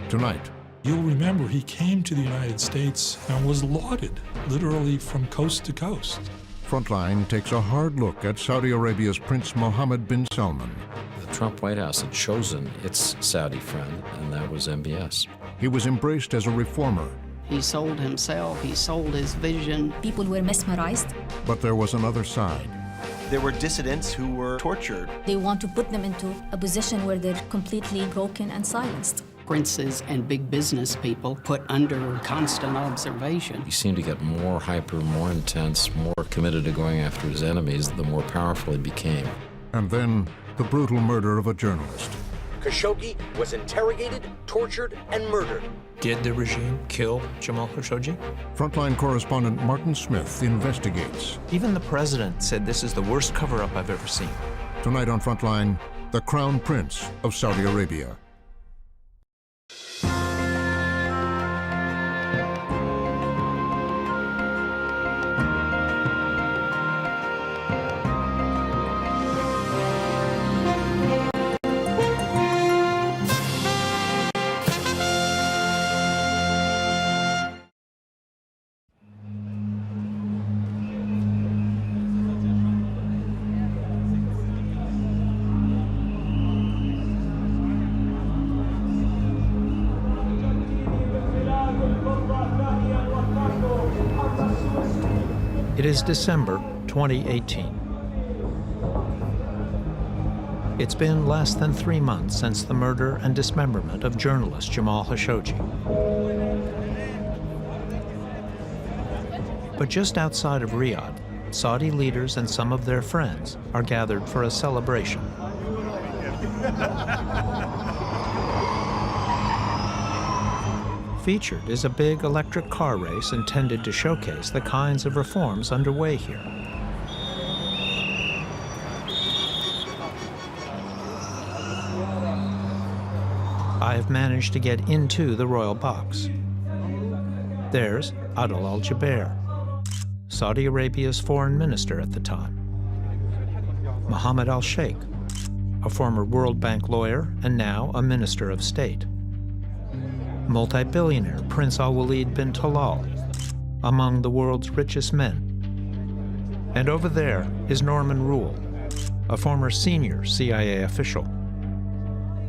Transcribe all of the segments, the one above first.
Tonight, you'll remember he came to the United States and was lauded, literally from coast to coast. Frontline takes a hard look at Saudi Arabia's Prince Mohammed bin Salman. The Trump White House had chosen its Saudi friend, and that was MBS. He was embraced as a reformer. He sold himself, he sold his vision. People were mesmerized. But there was another side. There were dissidents who were tortured. They want to put them into a position where they're completely broken and silenced. Princes and big business people put under constant observation. He seemed to get more hyper, more intense, more committed to going after his enemies, the more powerful he became. And then the brutal murder of a journalist. Khashoggi was interrogated, tortured, and murdered. Did the regime kill Jamal Khashoggi? Frontline correspondent Martin Smith investigates. Even the president said this is the worst cover-up I've ever seen. Tonight on Frontline, the Crown Prince of Saudi Arabia. It is December 2018. It's been less than 3 months since the murder and dismemberment of journalist Jamal Khashoggi. But just outside of Riyadh, Saudi leaders and some of their friends are gathered for a celebration. Featured is a big electric car race intended to showcase the kinds of reforms underway here. I have managed to get into the royal box. There's Adel Al-Jubeir, Saudi Arabia's foreign minister at the time. Mohammed Al-Sheikh, a former World Bank lawyer and now a minister of state. Multi-billionaire Prince Al-Walid bin Talal, among the world's richest men. And over there is Norman Rule, a former senior CIA official.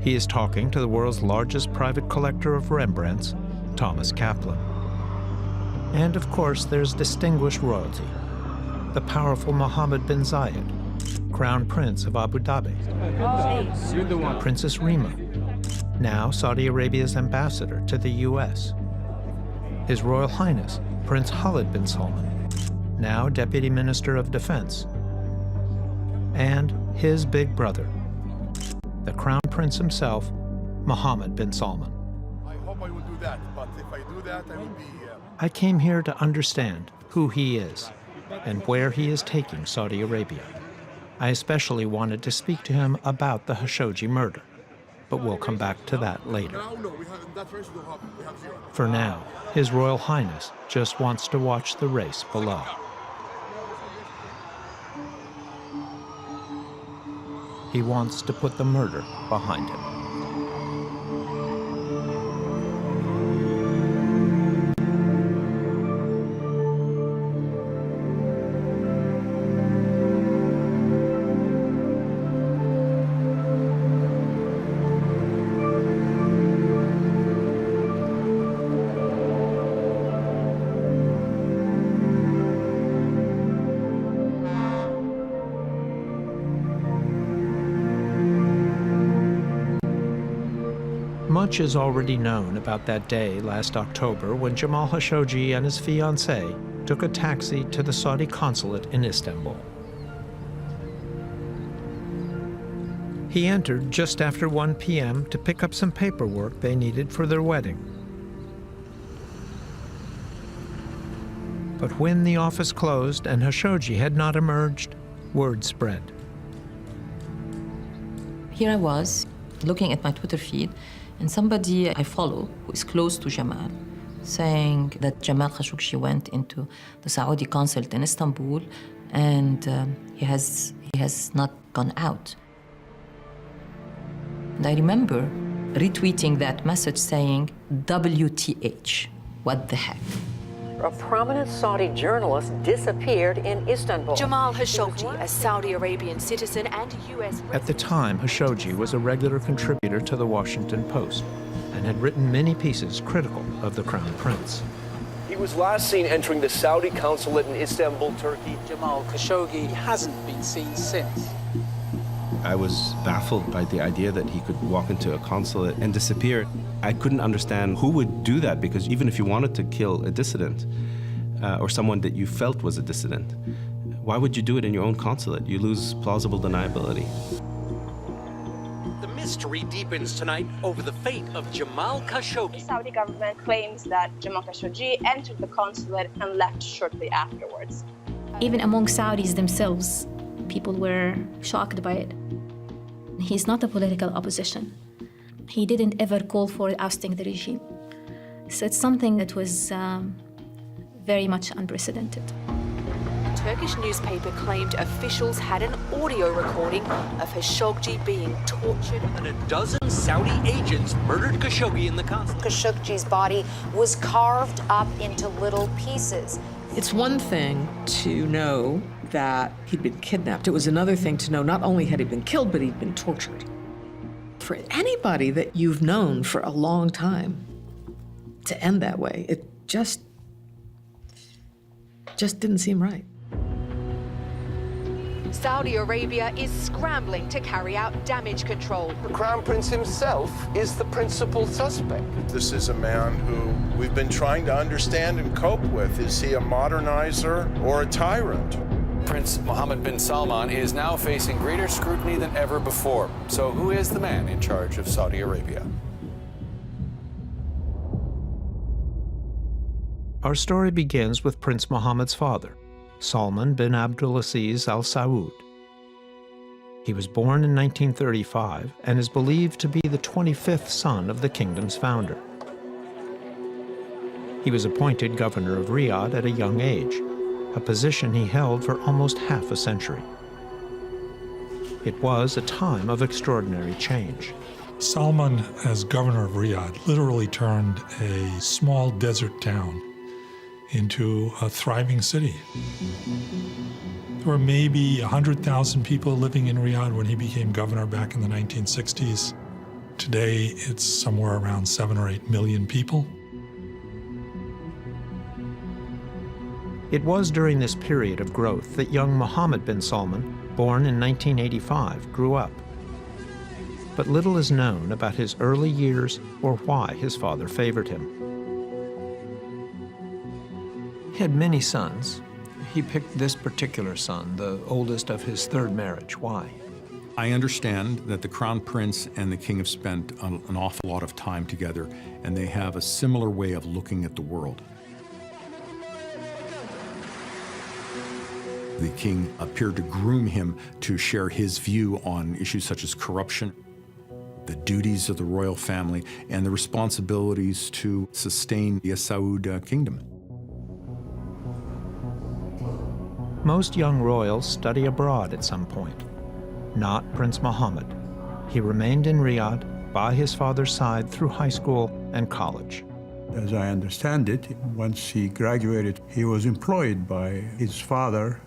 He is talking to the world's largest private collector of Rembrandts, Thomas Kaplan. And of course, there's distinguished royalty, the powerful Mohammed bin Zayed, Crown Prince of Abu Dhabi, Princess Rima, now Saudi Arabia's ambassador to the U.S., His Royal Highness Prince Khalid bin Salman, now Deputy Minister of Defense, and his big brother, the Crown Prince himself, Mohammed bin Salman. I hope I will do that, but if I do that, I will be... I came here to understand who he is and where he is taking Saudi Arabia. I especially wanted to speak to him about the Khashoggi murder, but we'll come back to that later. For now, His Royal Highness just wants to watch the race below. He wants to put the murder behind him. Much is already known about that day last October when Jamal Khashoggi and his fiancée took a taxi to the Saudi consulate in Istanbul. He entered just after 1 p.m. to pick up some paperwork they needed for their wedding. But when the office closed and Khashoggi had not emerged, word spread. Here I was, looking at my Twitter feed, and somebody I follow, who is close to Jamal, saying that Jamal Khashoggi went into the Saudi consulate in Istanbul and he has not gone out. And I remember retweeting that message saying, WTH, what the heck? A prominent Saudi journalist disappeared in Istanbul. Jamal Khashoggi, a Saudi Arabian citizen and U.S. resident. At the time, Khashoggi was a regular contributor to the Washington Post and had written many pieces critical of the Crown Prince. He was last seen entering the Saudi consulate in Istanbul, Turkey. Jamal Khashoggi hasn't been seen since. I was baffled by the idea that he could walk into a consulate and disappear. I couldn't understand who would do that, because even if you wanted to kill a dissident or someone that you felt was a dissident, why would you do it in your own consulate? You lose plausible deniability. The mystery deepens tonight over the fate of Jamal Khashoggi. The Saudi government claims that Jamal Khashoggi entered the consulate and left shortly afterwards. Even among Saudis themselves, people were shocked by it. He's not a political opposition. He didn't ever call for ousting the regime. So it's something that was very much unprecedented. A Turkish newspaper claimed officials had an audio recording of Khashoggi being tortured. And a dozen Saudi agents murdered Khashoggi in the consulate. Khashoggi's body was carved up into little pieces. It's one thing to know that he'd been kidnapped. It was another thing to know not only had he been killed, but he'd been tortured. For anybody that you've known for a long time to end that way, it just didn't seem right. Saudi Arabia is scrambling to carry out damage control. The Crown Prince himself is the principal suspect. This is a man who we've been trying to understand and cope with. Is he a modernizer or a tyrant? Prince Mohammed bin Salman is now facing greater scrutiny than ever before. So who is the man in charge of Saudi Arabia? Our story begins with Prince Mohammed's father, Salman bin Abdulaziz Al Saud. He was born in 1935 and is believed to be the 25th son of the kingdom's founder. He was appointed governor of Riyadh at a young age, a position he held for almost half a century. It was a time of extraordinary change. Salman, as governor of Riyadh, literally turned a small desert town into a thriving city. There were maybe 100,000 people living in Riyadh when he became governor back in the 1960s. Today, it's somewhere around 7 or 8 million people. It was during this period of growth that young Mohammed bin Salman, born in 1985, grew up. But little is known about his early years or why his father favored him. He had many sons. He picked this particular son, the oldest of his third marriage. Why? I understand that the Crown Prince and the King have spent an awful lot of time together, and they have a similar way of looking at the world. The king appeared to groom him to share his view on issues such as corruption, the duties of the royal family, and the responsibilities to sustain the Saud kingdom. Most young royals study abroad at some point. Not Prince Mohammed. He remained in Riyadh by his father's side through high school and college. As I understand it, once he graduated, he was employed by his father,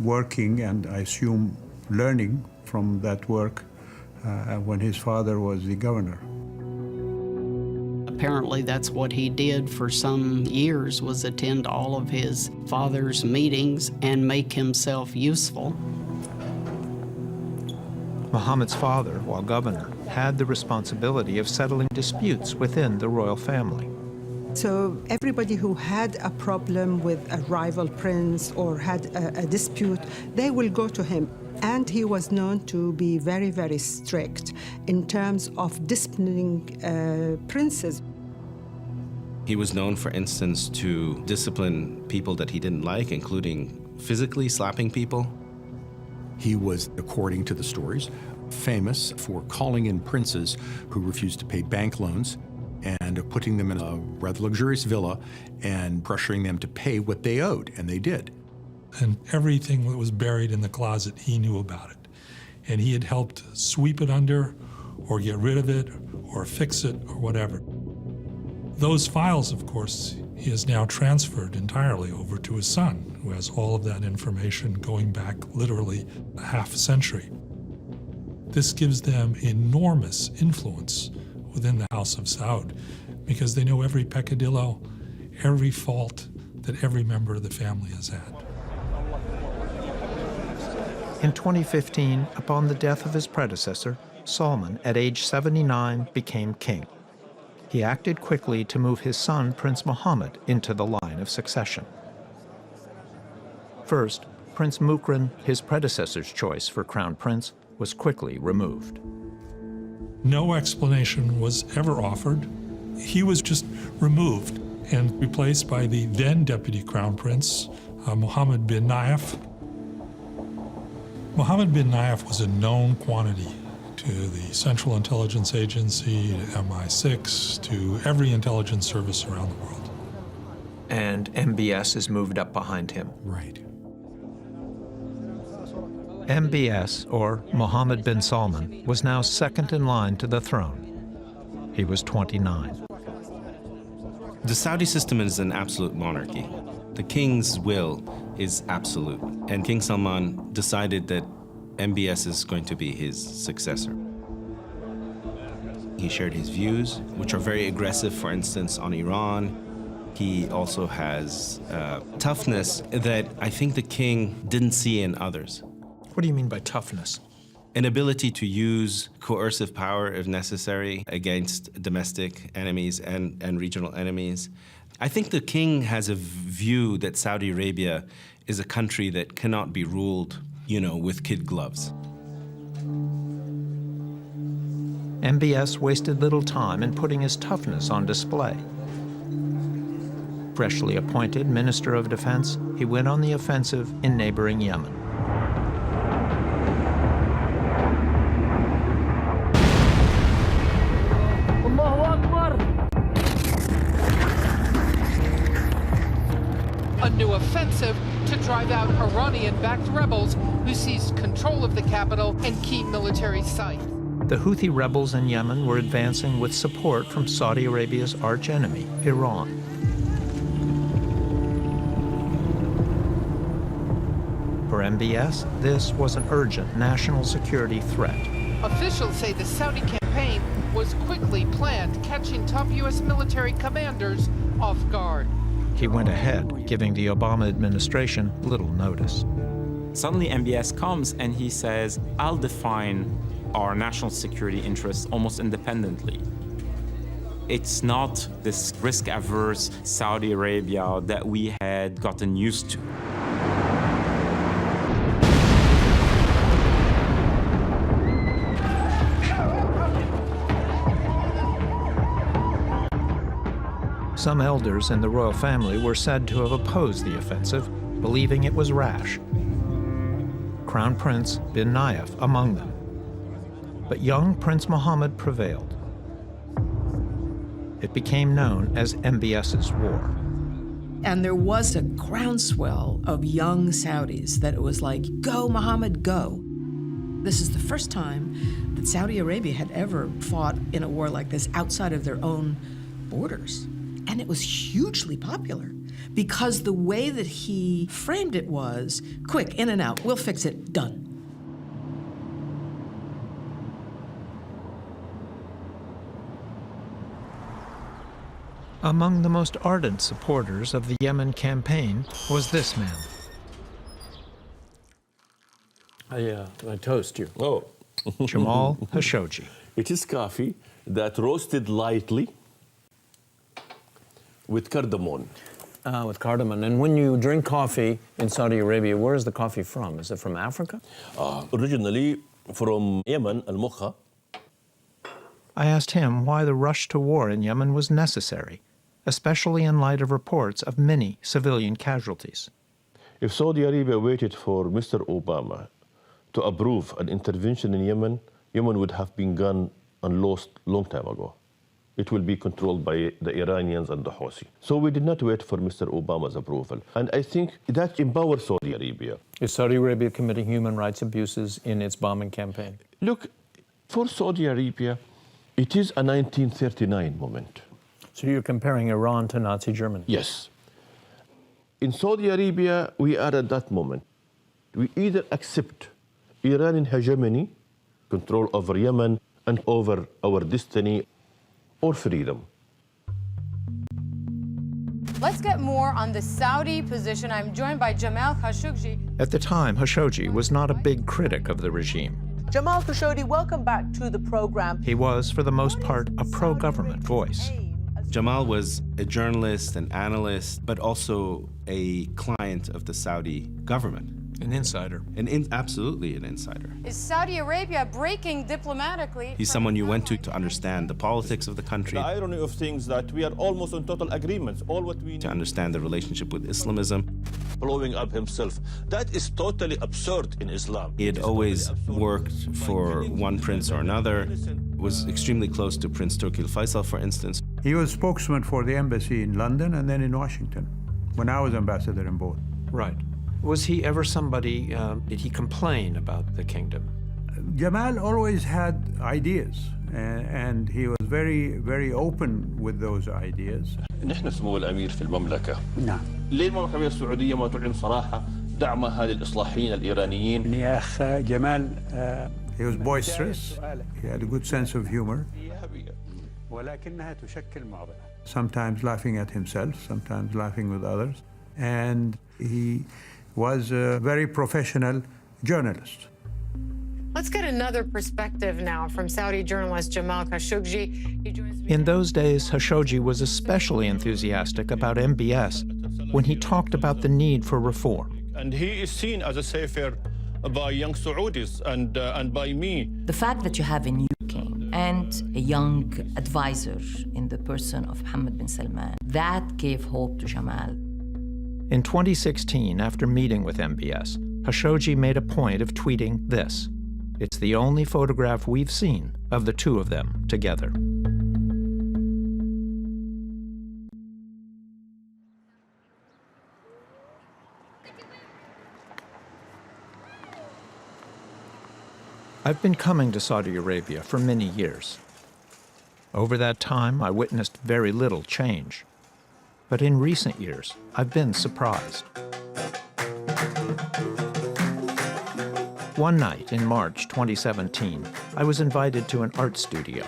working and I assume learning from that work when his father was the governor. Apparently that's what he did for some years, was attend all of his father's meetings and make himself useful. Mohammed's father, while governor, had the responsibility of settling disputes within the royal family. So everybody who had a problem with a rival prince or had a dispute, they will go to him. And he was known to be very, very strict in terms of disciplining princes. He was known, for instance, to discipline people that he didn't like, including physically slapping people. He was, according to the stories, famous for calling in princes who refused to pay bank loans. and putting them in a rather luxurious villa and pressuring them to pay what they owed, and they did. And everything that was buried in the closet, he knew about it. And he had helped sweep it under, or get rid of it, or fix it, or whatever. Those files, of course, he has now transferred entirely over to his son, who has all of that information going back literally a half century. This gives them enormous influence within the House of Saud, because they know every peccadillo, every fault that every member of the family has had. In 2015, upon the death of his predecessor, Salman, at age 79, became king. He acted quickly to move his son, Prince Mohammed, into the line of succession. First, Prince Mukran, his predecessor's choice for crown prince, was quickly removed. No explanation was ever offered. He was just removed and replaced by the then deputy crown prince, Mohammed bin Nayef. Mohammed bin Nayef was a known quantity to the Central Intelligence Agency, to MI6, to every intelligence service around the world. And MBS is moved up behind him. Right. MBS, or Mohammed bin Salman, was now second in line to the throne. He was 29. The Saudi system is an absolute monarchy. The king's will is absolute, and King Salman decided that MBS is going to be his successor. He shared his views, which are very aggressive, for instance, on Iran. He also has toughness that I think the king didn't see in others. What do you mean by toughness? An ability to use coercive power if necessary against domestic enemies and regional enemies. I think the king has a view that Saudi Arabia is a country that cannot be ruled, with kid gloves. MBS wasted little time in putting his toughness on display. Freshly appointed Minister of Defense, he went on the offensive in neighboring Yemen. A new offensive to drive out Iranian-backed rebels who seized control of the capital and key military sites. The Houthi rebels in Yemen were advancing with support from Saudi Arabia's archenemy, Iran. For MBS, this was an urgent national security threat. Officials say the Saudi campaign was quickly planned, catching top U.S. military commanders off guard. He went ahead, giving the Obama administration little notice. Suddenly MBS comes and he says, I'll define our national security interests almost independently. It's not this risk-averse Saudi Arabia that we had gotten used to. Some elders in the royal family were said to have opposed the offensive, believing it was rash. Crown Prince bin Nayef among them. But young Prince Mohammed prevailed. It became known as MBS's War. And there was a groundswell of young Saudis that it was like, go, Mohammed, go. This is the first time that Saudi Arabia had ever fought in a war like this outside of their own borders. And it was hugely popular because the way that he framed it was, quick, in and out, we'll fix it, done. Among the most ardent supporters of the Yemen campaign was this man. I toast you. Oh. Jamal Khashoggi. It is coffee that roasted lightly with cardamom. With cardamom. And when you drink coffee in Saudi Arabia, where is the coffee from? Is it from Africa? Originally from Yemen, Al-Mukha. I asked him why the rush to war in Yemen was necessary, especially in light of reports of many civilian casualties. If Saudi Arabia waited for Mr. Obama to approve an intervention in Yemen, Yemen would have been gone and lost long time ago. it will be controlled by the Iranians and the Houthi. So we did not wait for Mr. Obama's approval. And I think that empowers Saudi Arabia. Is Saudi Arabia committing human rights abuses in its bombing campaign? Look, for Saudi Arabia, it is a 1939 moment. So you're comparing Iran to Nazi Germany? Yes. In Saudi Arabia, we are at that moment. We either accept Iranian hegemony, control over Yemen and over our destiny, or freedom. Let's get more on the Saudi position. I'm joined by Jamal Khashoggi. At the time, Khashoggi was not a big critic of the regime. Jamal Khashoggi, welcome back to the program. He was, for the most part, a pro-government voice. Jamal was a journalist, an analyst, but also a client of the Saudi government. An insider. Absolutely an insider. Is Saudi Arabia breaking diplomatically? He's someone you went to understand the politics of the country. The irony of things that we are almost on total agreements. All what we need to understand the relationship with Islamism. Blowing up himself. That is totally absurd in Islam. He had always worked for one prince or another, was extremely close to Prince Turki al-Faisal, for instance. He was spokesman for the embassy in London and then in Washington, when I was ambassador in both. Right. Was he ever somebody, did he complain about the kingdom? Jamal always had ideas, and he was very, very open with those ideas. نحن سمو الأمير في المملكة. نعم. ليه المملكة العربية السعودية ما تعلن صراحة دعمها للإصلاحيين الإيرانيين؟ يا أخ جمال. He was boisterous. He had a good sense of humor. ولكنها تشكل معضلة. Sometimes laughing at himself, sometimes laughing with others, and he was a very professional journalist. Let's get another perspective now from Saudi journalist Jamal Khashoggi. He joins me. In those days, Khashoggi was especially enthusiastic about MBS when he talked about the need for reform. And he is seen as a savior by young Saudis and by me. The fact that you have a new king and a young advisor in the person of Mohammed bin Salman, that gave hope to Jamal. In 2016, after meeting with MBS, Khashoggi made a point of tweeting this. It's the only photograph we've seen of the two of them together. I've been coming to Saudi Arabia for many years. Over that time, I witnessed very little change. But in recent years, I've been surprised. One night in March 2017, I was invited to an art studio.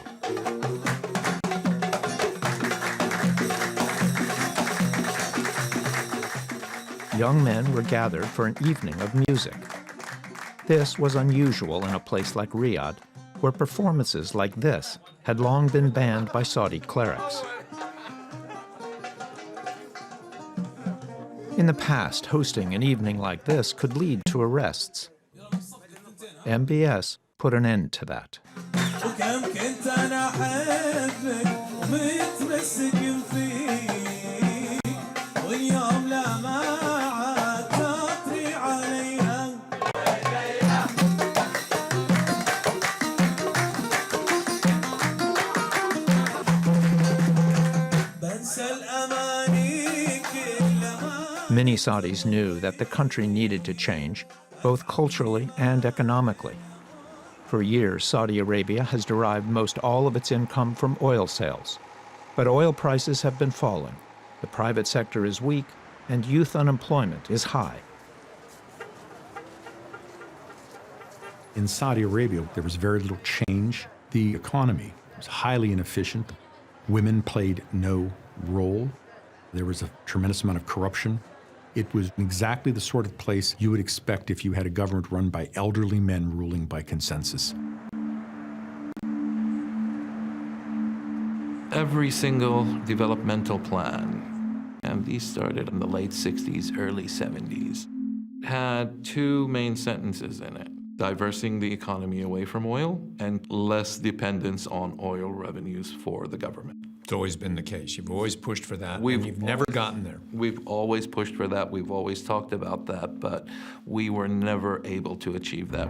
Young men were gathered for an evening of music. This was unusual in a place like Riyadh, where performances like this had long been banned by Saudi clerics. In the past, hosting an evening like this could lead to arrests. MBS put an end to that. Many Saudis knew that the country needed to change, both culturally and economically. For years, Saudi Arabia has derived most all of its income from oil sales. But oil prices have been falling, the private sector is weak, and youth unemployment is high. In Saudi Arabia, there was very little change. The economy was highly inefficient. Women played no role. There was a tremendous amount of corruption. It was exactly the sort of place you would expect if you had a government run by elderly men ruling by consensus. Every single developmental plan, and these started in the late 60s, early 70s, had two main sentences in it: diversing the economy away from oil and less dependence on oil revenues for the government. It's always been the case. You've always pushed for that, and you've never gotten there. We've always pushed for that. We've always talked about that, but we were never able to achieve that.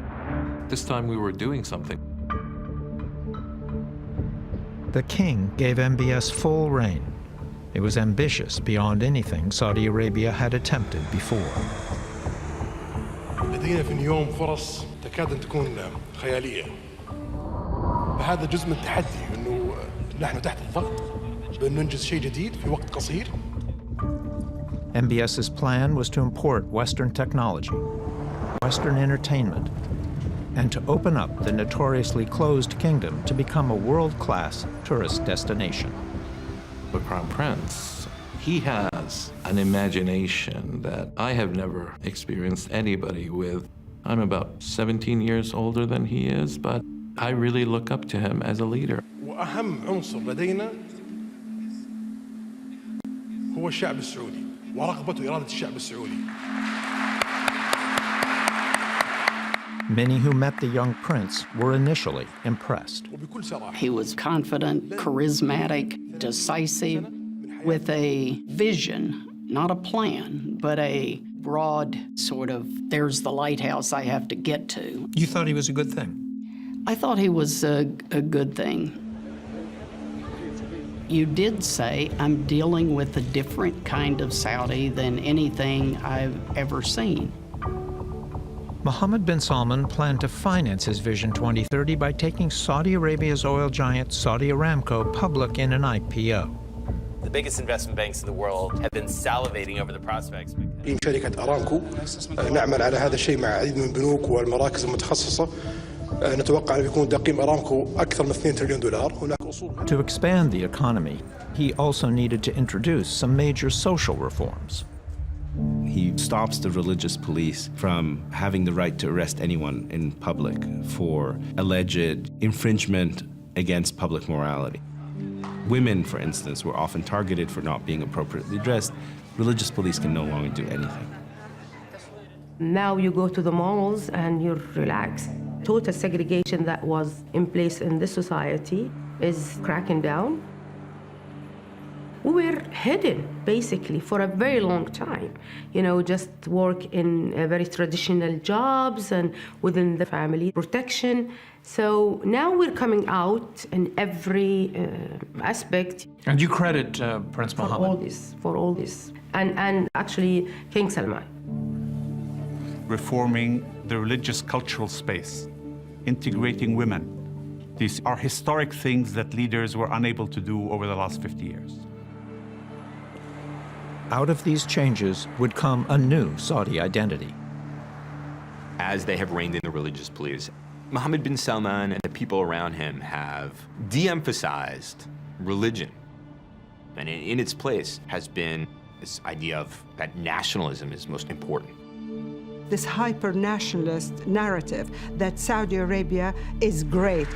This time we were doing something. The king gave MBS full reign. It was ambitious beyond anything Saudi Arabia had attempted before. لدينا في اليوم فرص تكاد أن تكون خيالية. فهذا جزء من التحدي أنه نحن تحت الضغط بأن ننجز شيء جديد في وقت قصير. MBS's plan was to import Western technology, Western entertainment, and to open up the notoriously closed kingdom to become a world-class tourist destination. The Crown Prince, he has an imagination that I have never experienced anybody with. I'm about 17 years older than he is, but I really look up to him as a leader. وأهم عنصر لدينا هو الشعب السعودي ورغبة وإرادة الشعب السعودي. Many who met the young prince were initially impressed. He was confident, charismatic, decisive, with a vision, not a plan, but a broad sort of, there's the lighthouse I have to get to. You thought he was a good thing? I thought he was a good thing. You did say, I'm dealing with a different kind of Saudi than anything I've ever seen. Mohammed bin Salman planned to finance his Vision 2030 by taking Saudi Arabia's oil giant Saudi Aramco public in an IPO. The biggest investment banks in the world have been salivating over the prospects. في شركة أرامكو نعمل على هذا الشيء مع عديد من البنوك والمراكز المتخصصة. نتوقع أن يكون تقييم أرامكو أكثر من 2 تريليون دولار. هناك أصول. To expand the economy, he also needed to introduce some major social reforms. He stops the religious police from having the right to arrest anyone in public for alleged infringement against public morality. Women, for instance, were often targeted for not being appropriately dressed. Religious police can no longer do anything. Now you go to the malls and you're relaxed. Total segregation that was in place in this society is cracking down. We were hidden, basically, for a very long time. You know, just work in very traditional jobs and within the family protection. So now we're coming out in every aspect. And you credit Prince Mohammed? For all this. And actually, King Salman. Reforming the religious cultural space, integrating women. These are historic things that leaders were unable to do over the last 50 years. Out of these changes would come a new Saudi identity. As they have reined in the religious police, Mohammed bin Salman and the people around him have de-emphasized religion. And in its place has been this idea of that nationalism is most important. This hyper-nationalist narrative that Saudi Arabia is great.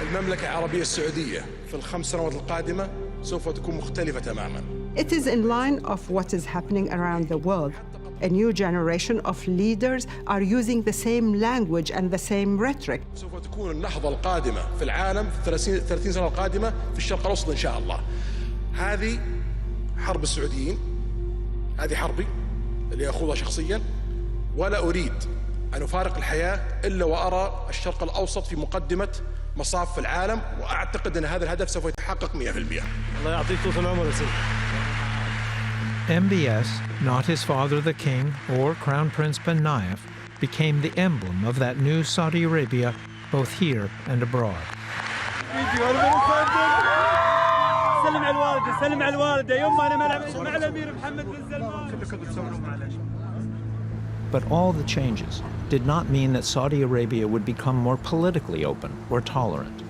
المملكة العربية السعودية في ال5 سنوات القادمة سوف تكون مختلفة تماماً. It is in line of what is happening around the world. A new generation of leaders are using the same language and the same rhetoric. سوف تكون النهضة القادمة في العالم في 30 سنة القادمة في الشرق الأوسط إن شاء الله. هذه حرب السعوديين. هذه حربي اللي أخوضها شخصياً. ولا أريد أن أفارق الحياة إلا وأرى الشرق الأوسط في مقدمة مصاف في العالم وأعتقد أن هذا الهدف سوف يتحقق 100%. الله يعطيك طول العمر يا سيدي. MBS, not his father the king or Crown Prince bin Nayef, became the emblem of that new Saudi Arabia, both here and abroad. سلم على الوالدة سلم على الوالدة يوم أنا مع الأمير محمد بن سلمان. But all the changes did not mean that Saudi Arabia would become more politically open or tolerant.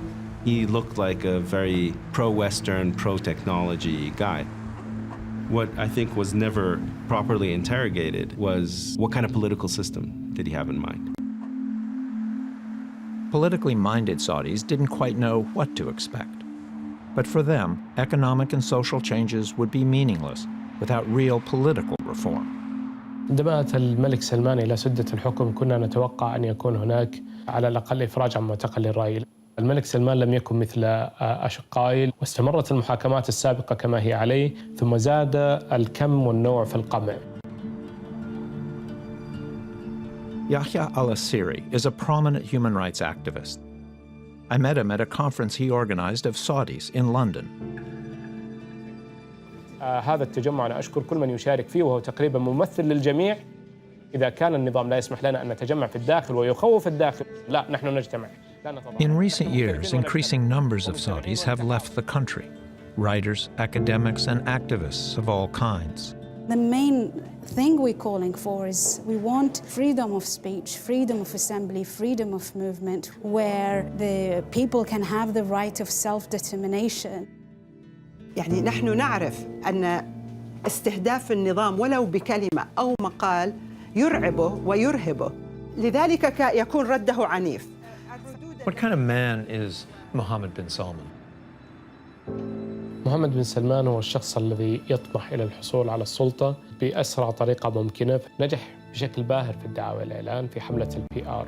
He looked like a very pro-Western, pro-technology guy. What I think was never properly interrogated was what kind of political system did he have in mind? Politically minded Saudis didn't quite know what to expect. But for them, economic and social changes would be meaningless without real political reform. عندما أتى الملك سلمان إلى سدة الحكم كنا نتوقع أن يكون هناك على الأقل إفراج عن معتقل الرأي. الملك سلمان لم يكن مثل أشقائي واستمرت المحاكمات السابقة كما هي عليه ثم زاد الكم والنوع في القمع. Yahya al-Assiri is a prominent human rights activist. I met him at a conference he organized of Saudis in London. هذا التجمع أنا أشكر كل من يشارك فيه وهو تقريبا ممثل للجميع. إذا كان النظام لا يسمح لنا أن نتجمع في الداخل ويخوف الداخل، لا نحن نجتمع. In recent years, increasing numbers of Saudis have left the country. Writers, academics, and activists of all kinds. The main thing we're calling for is we want freedom of speech, freedom of assembly, freedom of movement, where the people can have the right of self-determination. يعني نحن نعرف أن استهداف النظام ولو بكلمة أو مقال يرعبه ويرهبه، لذلك يكون رده عنيف. What kind of man is Mohammed bin Salman? محمد بن سلمان هو الشخص الذي يطمح إلى الحصول على السلطة بأسرع طريقة ممكنة. نجح بشكل باهر في الدعاية والإعلان في حملة الPR.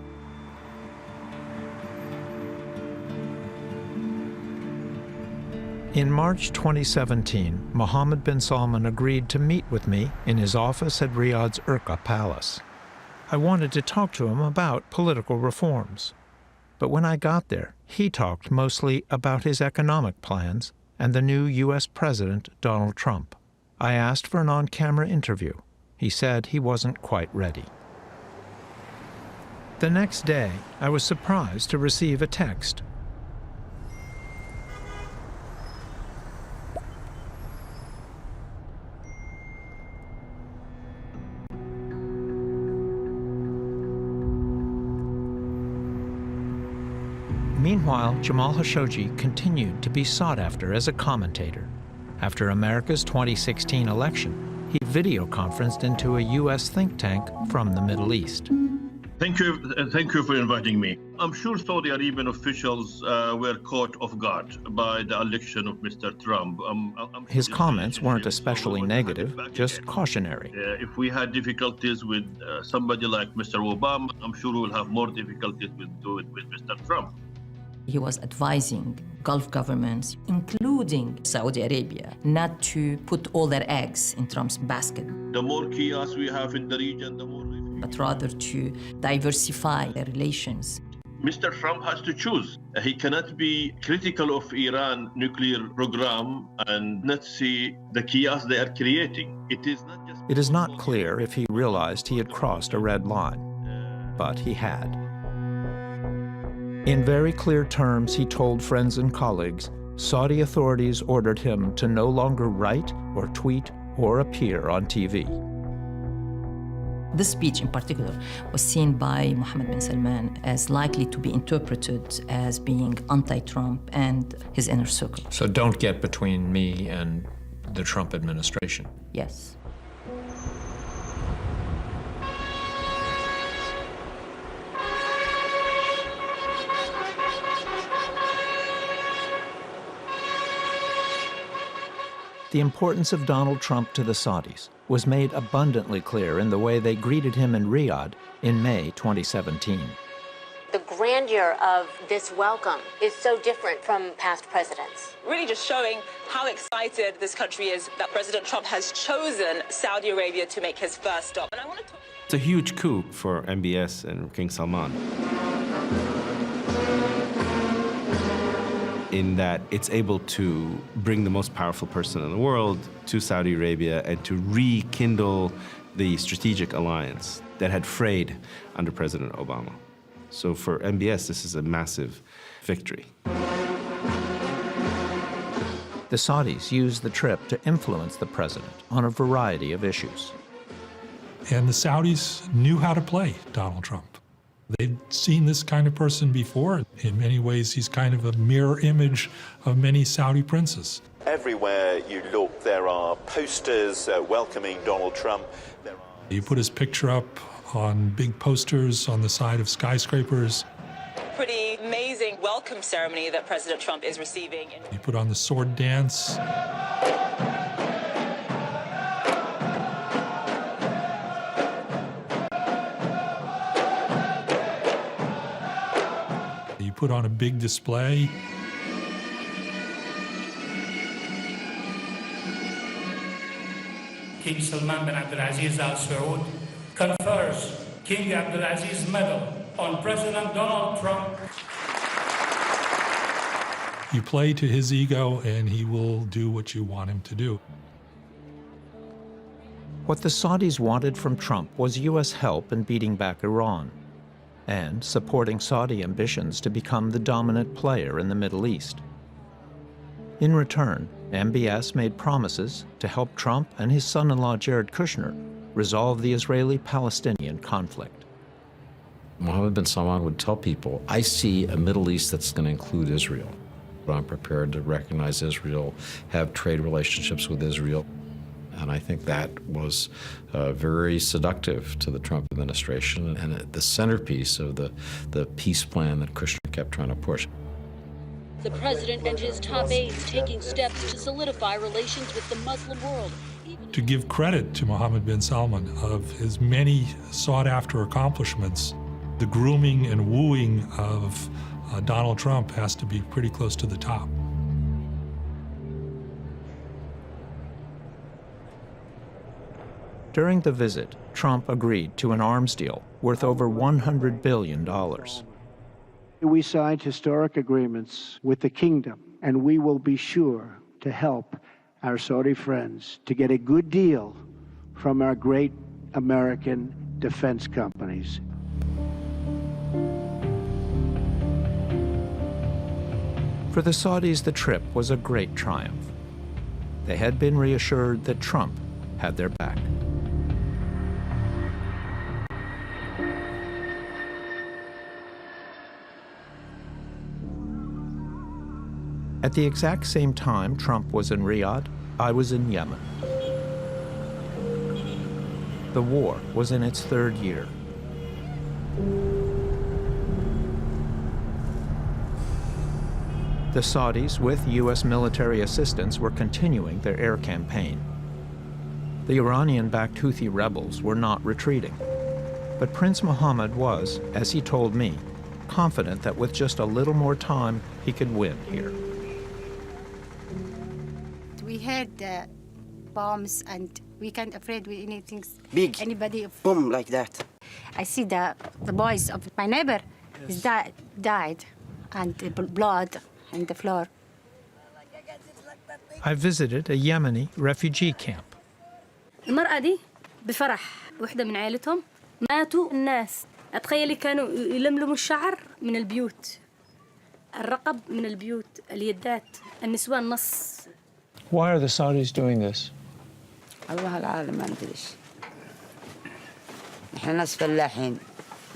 In March 2017, Mohammed bin Salman agreed to meet with me in his office at Riyadh's Urqa Palace. I wanted to talk to him about political reforms. But when I got there, he talked mostly about his economic plans and the new U.S. President, Donald Trump. I asked for an on-camera interview. He said he wasn't quite ready. The next day, I was surprised to receive a text. Meanwhile, Jamal Khashoggi continued to be sought after as a commentator. After America's 2016 election, he video conferenced into a U.S. think tank from the Middle East. Thank you for inviting me. I'm sure Saudi Arabian officials were caught off guard by the election of Mr. Trump. His comments weren't especially negative, just cautionary. If we had difficulties with somebody like Mr. Obama, I'm sure we'll have more difficulties with Mr. Trump. He was advising Gulf governments, including Saudi Arabia, not to put all their eggs in Trump's basket. The more chaos we have in the region, the more... But rather to diversify their relations. Mr. Trump has to choose. He cannot be critical of Iran's nuclear program and not see the chaos they are creating. It is not clear if he realized he had crossed a red line, but he had. In very clear terms, he told friends and colleagues, Saudi authorities ordered him to no longer write or tweet or appear on TV. This speech in particular was seen by Mohammed bin Salman as likely to be interpreted as being anti-Trump and his inner circle. So don't get between me and the Trump administration. Yes. The importance of Donald Trump to the Saudis was made abundantly clear in the way they greeted him in Riyadh in May 2017. The grandeur of this welcome is so different from past presidents. Really just showing how excited this country is that President Trump has chosen Saudi Arabia to make his first stop. And I want to talk. It's a huge coup for MBS and King Salman, in that it's able to bring the most powerful person in the world to Saudi Arabia and to rekindle the strategic alliance that had frayed under President Obama. So for MBS, this is a massive victory. The Saudis used the trip to influence the president on a variety of issues. And the Saudis knew how to play Donald Trump. They'd seen this kind of person before. In many ways, he's kind of a mirror image of many Saudi princes. Everywhere you look, there are posters welcoming Donald Trump. You put his picture up on big posters on the side of skyscrapers. Pretty amazing welcome ceremony that President Trump is receiving. You put on the sword dance. You put on a big display. King Salman bin Abdulaziz Al Saud confers King Abdulaziz Medal on President Donald Trump. You play to his ego, and he will do what you want him to do. What the Saudis wanted from Trump was U.S. help in beating back Iran and supporting Saudi ambitions to become the dominant player in the Middle East. In return, MBS made promises to help Trump and his son-in-law Jared Kushner resolve the Israeli-Palestinian conflict. Mohammed bin Salman would tell people, I see a Middle East that's going to include Israel. I'm prepared to recognize Israel, have trade relationships with Israel. And I think that was very seductive to the Trump administration and the centerpiece of the peace plan that Kushner kept trying to push. The president and his top aides taking steps to solidify relations with the Muslim world. To give credit to Mohammed bin Salman of his many sought-after accomplishments, the grooming and wooing of Donald Trump has to be pretty close to the top. During the visit, Trump agreed to an arms deal worth over $100 billion. We signed historic agreements with the kingdom, and we will be sure to help our Saudi friends to get a good deal from our great American defense companies. For the Saudis, the trip was a great triumph. They had been reassured that Trump had their back. At the exact same time Trump was in Riyadh, I was in Yemen. The war was in its third year. The Saudis, with U.S. military assistance, were continuing their air campaign. The Iranian-backed Houthi rebels were not retreating. But Prince Mohammed was, as he told me, confident that with just a little more time, he could win here. We heard the bombs and we can't afraid with anything. Big. Anybody. Boom like that. I see the boys of my neighbor is died and the blood on the floor. I visited a Yemeni refugee camp. المرأة دي بفرح واحدة من عائلتهم ماتوا الناس. أتخيلي كانوا يلملموا الشعر من البيوت. الرقب من البيوت، اليدات، النسوان نص. Why are the Saudis doing this? الله العالم ما ندريش. نحن ناس فلاحين،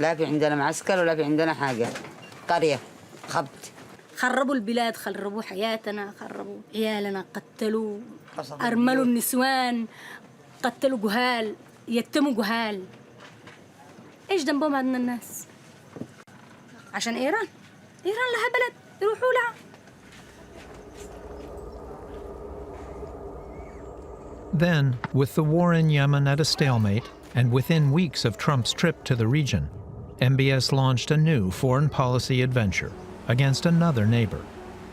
لا في عندنا معسكر ولا في عندنا حاجة. قرية خبط. خربوا البلاد، خربوا حياتنا، خربوا عيالنا، قتلوا، أرملوا النسوان، قتلوا جهال، يتموا جهال. إيش ذنبهم عندنا الناس؟ عشان إيران لها بلد يروحوا لها. Then, with the war in Yemen at a stalemate, and within weeks of Trump's trip to the region, MBS launched a new foreign policy adventure against another neighbor,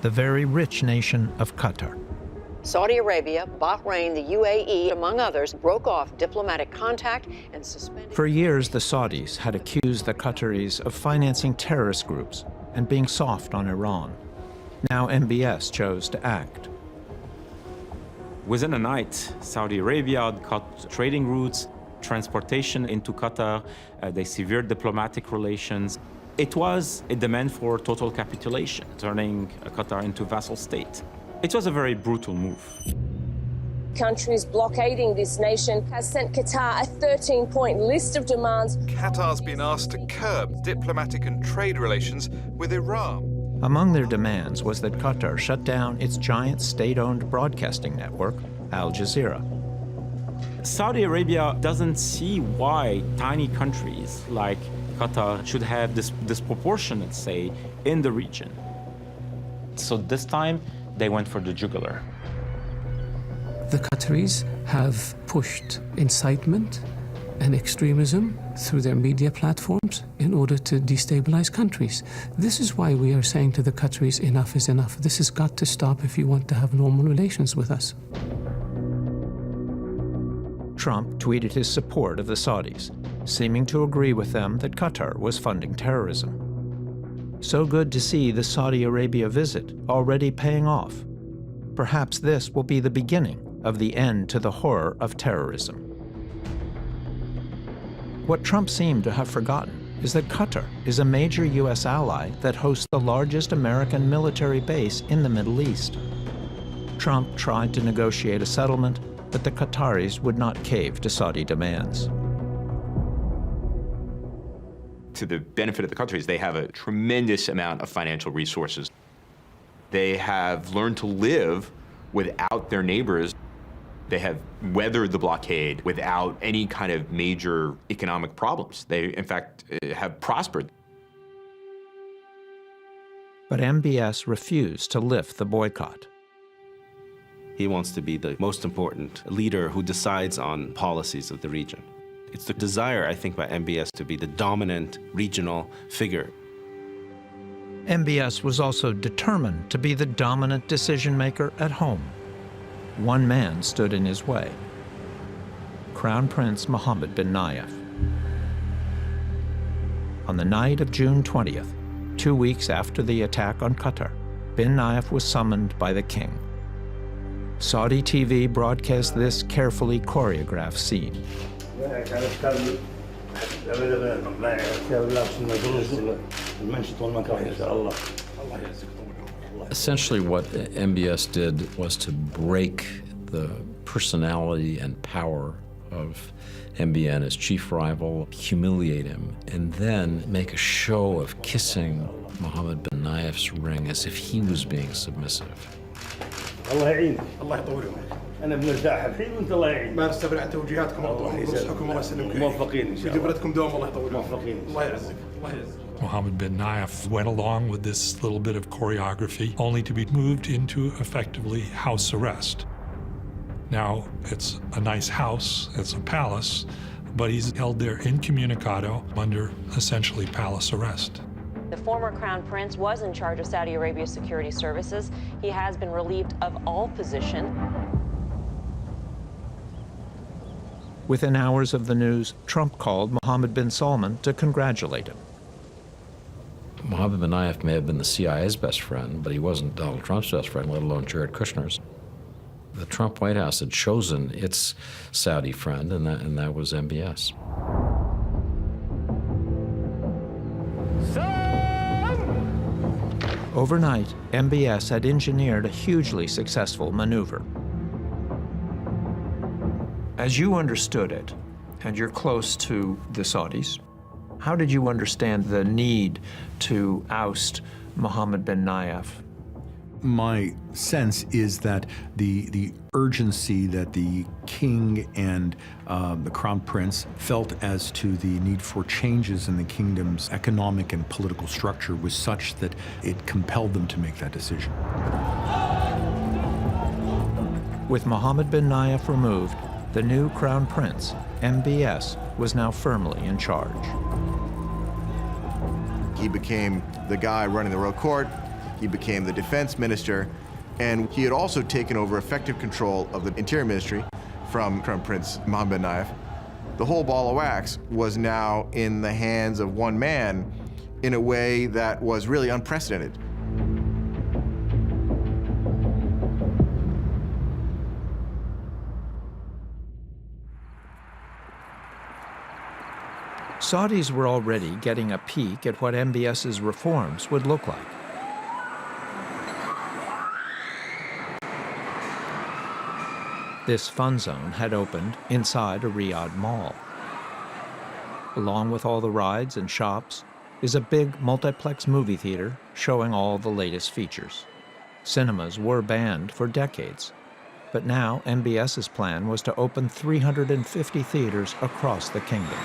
the very rich nation of Qatar. Saudi Arabia, Bahrain, the UAE, among others, broke off diplomatic contact and suspended... For years, the Saudis had accused the Qataris of financing terrorist groups and being soft on Iran. Now MBS chose to act. Within a night, Saudi Arabia cut trading routes, transportation into Qatar. They severed diplomatic relations. It was a demand for total capitulation, turning Qatar into a vassal state. It was a very brutal move. Countries blockading this nation has sent Qatar a 13-point list of demands. Qatar's been asked to curb diplomatic and trade relations with Iran. Among their demands was that Qatar shut down its giant state-owned broadcasting network, Al Jazeera. Saudi Arabia doesn't see why tiny countries like Qatar should have this disproportionate say in the region. So this time, they went for the jugular. The Qataris have pushed incitement and extremism through their media platforms in order to destabilize countries. This is why we are saying to the Qataris, enough is enough. This has got to stop if you want to have normal relations with us. Trump tweeted his support of the Saudis, seeming to agree with them that Qatar was funding terrorism. So good to see the Saudi Arabia visit already paying off. Perhaps this will be the beginning of the end to the horror of terrorism. What Trump seemed to have forgotten is that Qatar is a major U.S. ally that hosts the largest American military base in the Middle East. Trump tried to negotiate a settlement, but the Qataris would not cave to Saudi demands. To the benefit of the countries, they have a tremendous amount of financial resources. They have learned to live without their neighbors. They have weathered the blockade without any kind of major economic problems. They, in fact, have prospered. But MBS refused to lift the boycott. He wants to be the most important leader who decides on policies of the region. It's the desire, I think, by MBS to be the dominant regional figure. MBS was also determined to be the dominant decision-maker at home. One man stood in his way: Crown Prince Mohammed bin Nayef. On the night of June 20th, 2 weeks after the attack on Qatar, bin Nayef was summoned by the king. Saudi TV broadcast this carefully choreographed scene. Essentially, what MBS did was to break the personality and power of MBN as chief rival, humiliate him, and then make a show of kissing Mohammed bin Nayef's ring as if he was being submissive. الله يعينك الله يطول عمرك انا بنرتاح الحين وانت الله يعينك ما نستبعد توجيهاتكم ونصحكم الله يسلمك موفقين ان شاء الله بجبرتكم دوام الله يطول موفقين الله يعزك الله يعزك. Mohammed bin Nayef went along with this little bit of choreography only to be moved into effectively house arrest. Now, it's a nice house, it's a palace, but he's held there incommunicado under essentially palace arrest. The former crown prince was in charge of Saudi Arabia's security services. He has been relieved of all position. Within hours of the news, Trump called Mohammed bin Salman to congratulate him. Mohammed bin Nayef may have been the CIA's best friend, but he wasn't Donald Trump's best friend, let alone Jared Kushner's. The Trump White House had chosen its Saudi friend, and that was MBS. Overnight, MBS had engineered a hugely successful maneuver. As you understood it, and you're close to the Saudis, how did you understand the need to oust Mohammed bin Nayef? My sense is that the urgency that the king and the crown prince felt as to the need for changes in the kingdom's economic and political structure was such that it compelled them to make that decision. With Mohammed bin Nayef removed, the new crown prince, MBS, was now firmly in charge. He became the guy running the royal court. He became the defense minister, and he had also taken over effective control of the interior ministry from Crown Prince Mohammed bin Nayef. The whole ball of wax was now in the hands of one man in a way that was really unprecedented. Saudis were already getting a peek at what MBS's reforms would look like. This fun zone had opened inside a Riyadh mall. Along with all the rides and shops is a big multiplex movie theater showing all the latest features. Cinemas were banned for decades, but now MBS's plan was to open 350 theaters across the kingdom.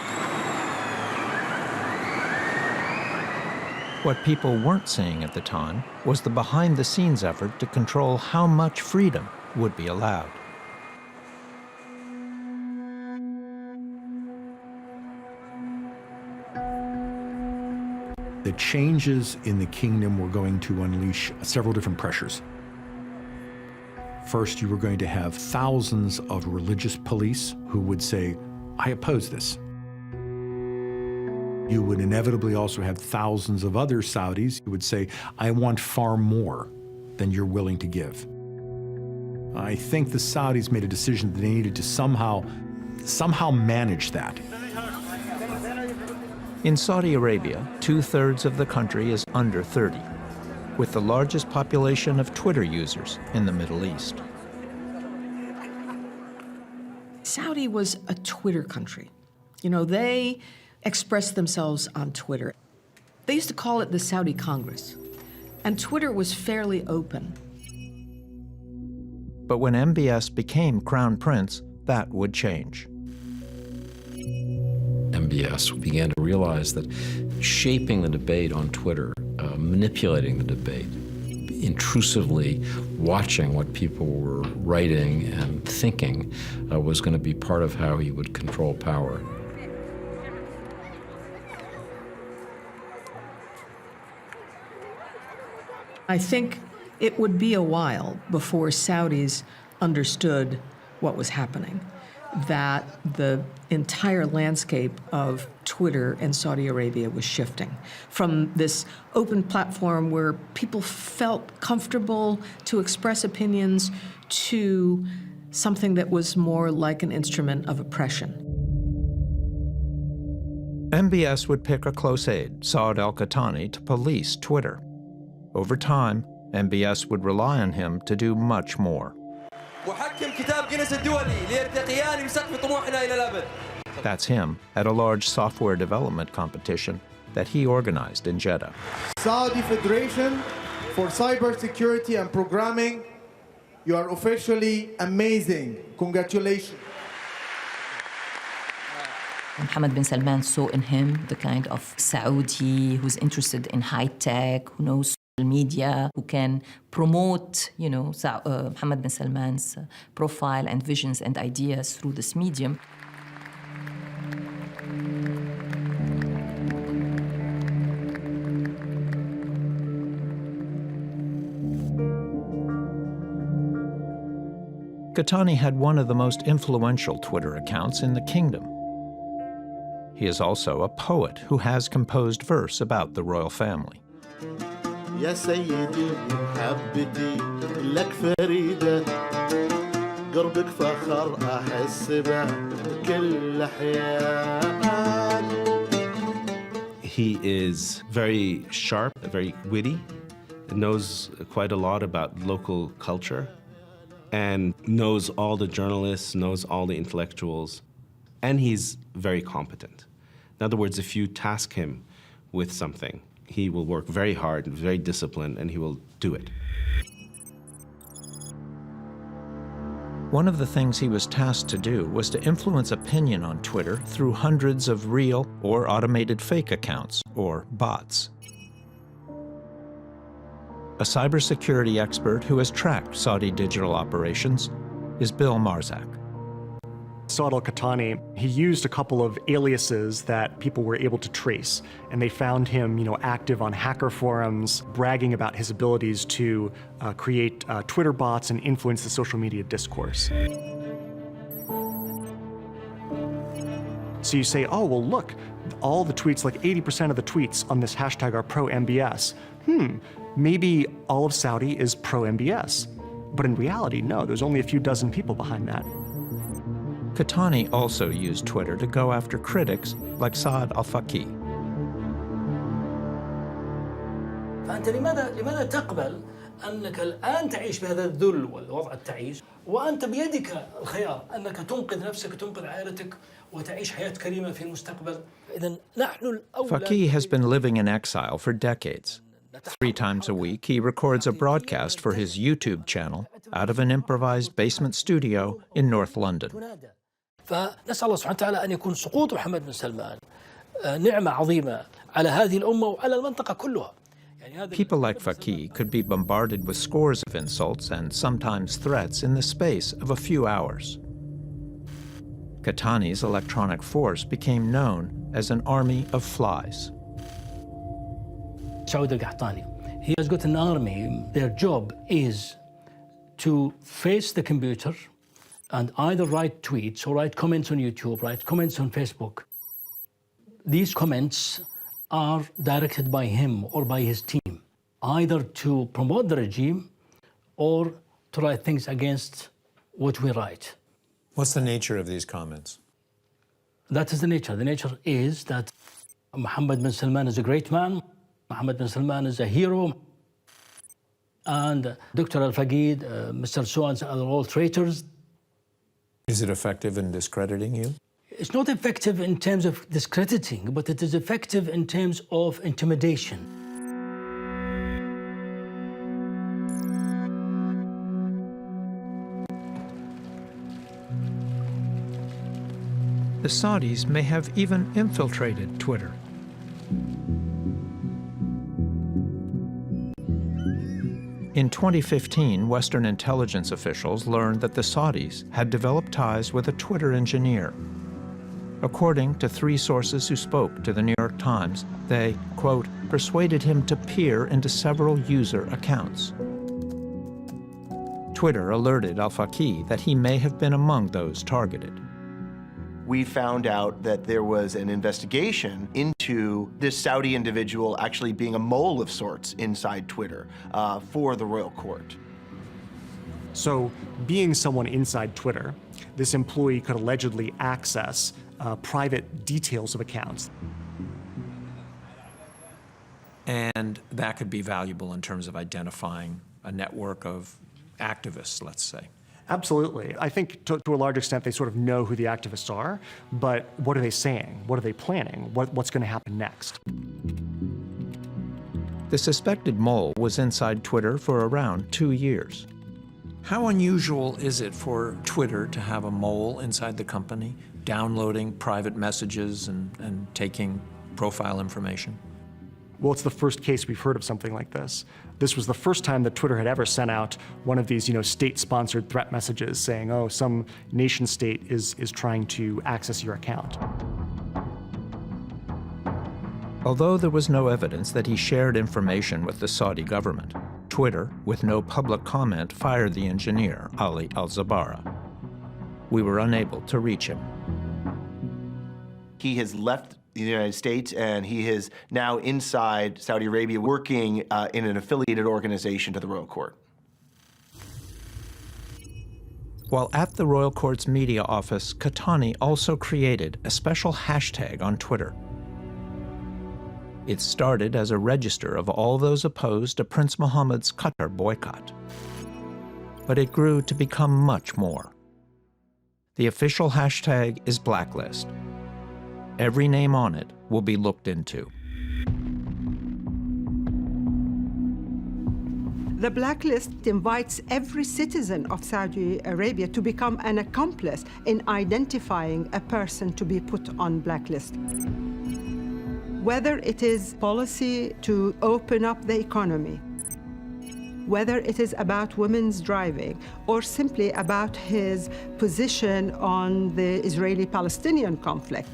What people weren't seeing at the time was the behind-the-scenes effort to control how much freedom would be allowed. The changes in the kingdom were going to unleash several different pressures. First, you were going to have thousands of religious police who would say, I oppose this. You would inevitably also have thousands of other Saudis who would say, I want far more than you're willing to give. I think the Saudis made a decision that they needed to somehow manage that. In Saudi Arabia, 2/3 of the country is under 30, with the largest population of Twitter users in the Middle East. Saudi was a Twitter country. You know, they expressed themselves on Twitter. They used to call it the Saudi Congress, and Twitter was fairly open. But when MBS became Crown Prince, that would change. MBS began to realize that shaping the debate on Twitter, manipulating the debate, intrusively watching what people were writing and thinking was going to be part of how he would control power. I think it would be a while before Saudis understood what was happening, that the entire landscape of Twitter in Saudi Arabia was shifting from this open platform where people felt comfortable to express opinions to something that was more like an instrument of oppression. MBS would pick a close aide, Saad al-Qahtani, to police Twitter. Over time, MBS would rely on him to do much more. That's him at a large software development competition that he organized in Jeddah. Saudi Federation for Cybersecurity and Programming, you are officially amazing. Congratulations. Mohammed bin Salman saw in him the kind of Saudi who's interested in high tech, who knows media, who can promote, Mohammed bin Salman's profile and visions and ideas through this medium. Qahtani had one of the most influential Twitter accounts in the kingdom. He is also a poet who has composed verse about the royal family. يا سيدي محبتي لك فريدة قربك فخر أحس به كل حيان. He is very sharp, very witty, knows quite a lot about local culture, and knows all the journalists, knows all the intellectuals, and he's very competent. In other words, if you task him with something, he will work very hard and very disciplined, and he will do it. One of the things he was tasked to do was to influence opinion on Twitter through hundreds of real or automated fake accounts, or bots. A cybersecurity expert who has tracked Saudi digital operations is Bill Marzak. Saad al-Qahtani, he used a couple of aliases that people were able to trace, and they found him, active on hacker forums, bragging about his abilities to create Twitter bots and influence the social media discourse. So you say, oh, well, look, all the tweets, like 80% of the tweets on this hashtag are pro-MBS. Maybe all of Saudi is pro-MBS. But in reality, no, there's only a few dozen people behind that. Qahtani also used Twitter to go after critics like Saad al-Faqih. فأنت لماذا تقبل أنك الآن تعيش بهذا الذل والوضع التعيس وأنت بيدك الخيار أنك تنقذ نفسك وتنقذ عائلتك وتعيش حياة كريمة في المستقبل. إذن نحن الأولى. Faqih has been living in exile for decades. 3 times a week, he records a broadcast for his YouTube channel out of an improvised basement studio in North London. فنسأل الله سبحانه وتعالى أن يكون سقوط محمد بن سلمان نعمة عظيمة على هذه الأمة وعلى المنطقة كلها. People like Faqih could be bombarded with scores of insults and sometimes threats in the space of a few hours. Qahtani's electronic force became known as an army of flies. Saud al-Qahtani, he has got an army. Their job is to face the computer and either write tweets or write comments on YouTube, write comments on Facebook. These comments are directed by him or by his team, either to promote the regime or to write things against what we write. What's the nature of these comments? That is the nature. The nature is that Mohammed bin Salman is a great man. Mohammed bin Salman is a hero. And Dr. Al-Faqid, Mr. So-and-so are all traitors. Is it effective in discrediting you? It's not effective in terms of discrediting, but it is effective in terms of intimidation. The Saudis may have even infiltrated Twitter. In 2015, Western intelligence officials learned that the Saudis had developed ties with a Twitter engineer. According to 3 sources who spoke to the New York Times, they, quote, persuaded him to peer into several user accounts. Twitter alerted Al-Faqih that he may have been among those targeted. We found out that there was an investigation into this Saudi individual actually being a mole of sorts inside Twitter for the royal court. So, being someone inside Twitter, this employee could allegedly access private details of accounts. And that could be valuable in terms of identifying a network of activists, let's say. Absolutely. I think to a large extent they sort of know who the activists are, but what are they saying? What are they planning? What's going to happen next? The suspected mole was inside Twitter for around 2 years. How unusual is it for Twitter to have a mole inside the company, downloading private messages and taking profile information? Well, it's the first case we've heard of something like this. This was the first time that Twitter had ever sent out one of these, state-sponsored threat messages saying, oh, some nation state is trying to access your account. Although there was no evidence that he shared information with the Saudi government, Twitter, with no public comment, fired the engineer, Ali Al-Zabara. We were unable to reach him. He has left the United States, and he is now inside Saudi Arabia working in an affiliated organization to the royal court. While at the royal court's media office, Qahtani also created a special hashtag on Twitter. It started as a register of all those opposed to Prince Mohammed's Qatar boycott. But it grew to become much more. The official hashtag is Blacklist. Every name on it will be looked into. The blacklist invites every citizen of Saudi Arabia to become an accomplice in identifying a person to be put on blacklist. Whether it is policy to open up the economy, whether it is about women's driving, or simply about his position on the Israeli-Palestinian conflict.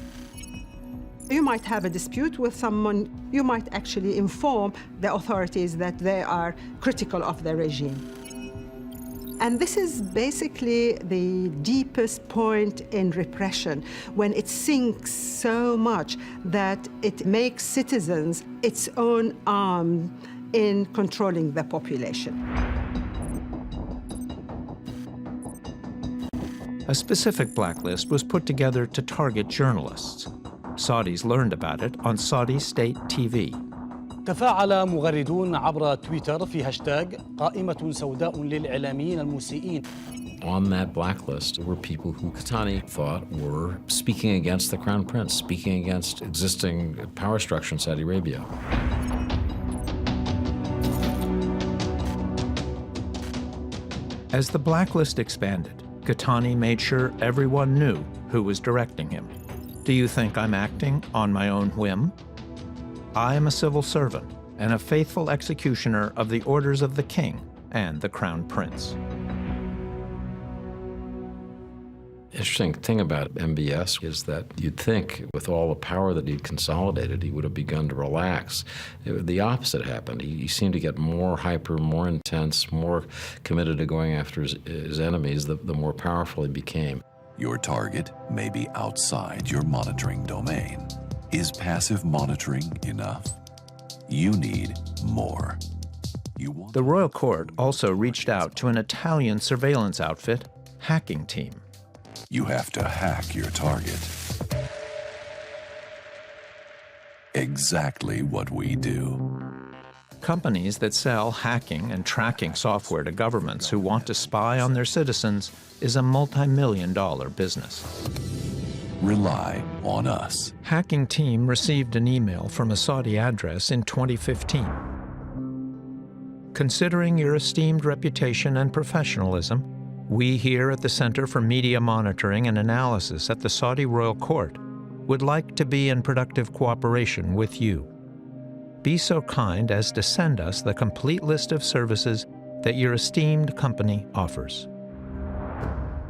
You might have a dispute with someone, you might actually inform the authorities that they are critical of the regime. And this is basically the deepest point in repression, when it sinks so much that it makes citizens its own arm in controlling the population. A specific blacklist was put together to target journalists. Saudis learned about it on Saudi state TV. تفاعل مغردون عبر تويتر في هاشتاج قائمة سوداء للإعلاميين المسيئين. On that blacklist were people who Qahtani thought were speaking against the Crown Prince, speaking against existing power structure in Saudi Arabia. As the blacklist expanded, Qahtani made sure everyone knew who was directing him. Do you think I'm acting on my own whim? I am a civil servant and a faithful executioner of the orders of the king and the crown prince. Interesting thing about MBS is that you'd think with all the power that he'd consolidated, he would have begun to relax. The opposite happened. He seemed to get more hyper, more intense, more committed to going after his enemies the more powerful he became. Your target may be outside your monitoring domain. Is passive monitoring enough? You need more. The royal court also reached out to an Italian surveillance outfit, Hacking Team. You have to hack your target. Exactly what we do. Companies that sell hacking and tracking software to governments who want to spy on their citizens is a multi-million-dollar business. Rely on us. Hacking Team received an email from a Saudi address in 2015. Considering your esteemed reputation and professionalism, we here at the Center for Media Monitoring and Analysis at the Saudi Royal Court would like to be in productive cooperation with you. Be so kind as to send us the complete list of services that your esteemed company offers.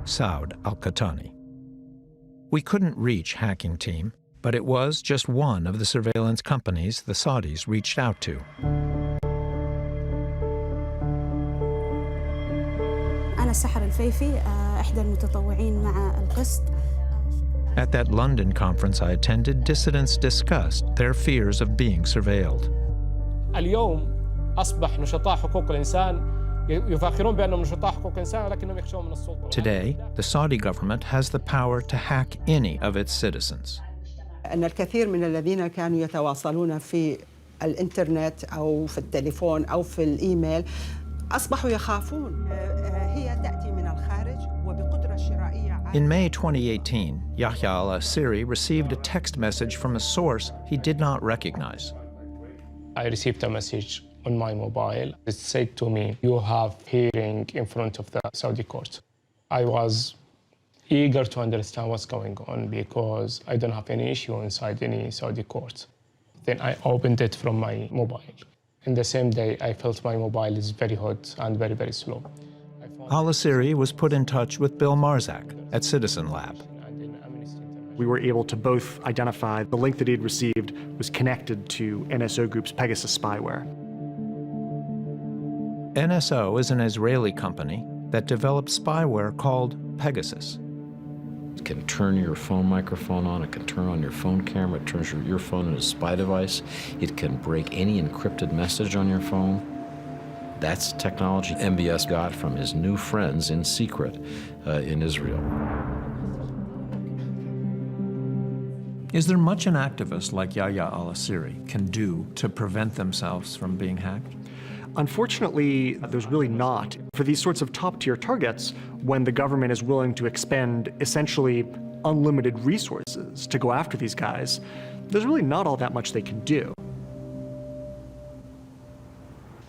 Saud Al-Qahtani. We couldn't reach Hacking Team, but it was just one of the surveillance companies the Saudis reached out to. أنا سحر الفيفي إحدى المتطوعين مع القسط. At that London conference I attended, dissidents discussed their fears of being surveilled. اليوم أصبح نشطاء حقوق الإنسان يفاخرون بأنهم نشطاء حقوق الإنسان لكنهم يخشون من السلطة. Today, the Saudi government has the power to hack any of its citizens. أن الكثير من الذين كانوا يتواصلون في الإنترنت أو في التليفون أو في الإيميل أصبحوا يخافون. هي تأتي من الخارج وبقدرة شرائية. In May 2018, Yahya al-Asiri received a text message from a source he did not recognize. I received a message on my mobile. It said to me, "You have hearing in front of the Saudi court." I was eager to understand what's going on because I don't have any issue inside any Saudi court. Then I opened it from my mobile. In the same day, I felt my mobile is very hot and very, very slow. Al-Asiri was put in touch with Bill Marzak at Citizen Lab. We were able to both identify the link that he'd received was connected to NSO Group's Pegasus spyware. NSO is an Israeli company that developed spyware called Pegasus. It can turn your phone microphone on, it can turn on your phone camera, it turns your phone into a spy device, it can break any encrypted message on your phone. That's technology MBS got from his new friends in secret in Israel. Is there much an activist like Yahya al-Asiri can do to prevent themselves from being hacked? Unfortunately, there's really not. For these sorts of top-tier targets, when the government is willing to expend essentially unlimited resources to go after these guys, there's really not all that much they can do.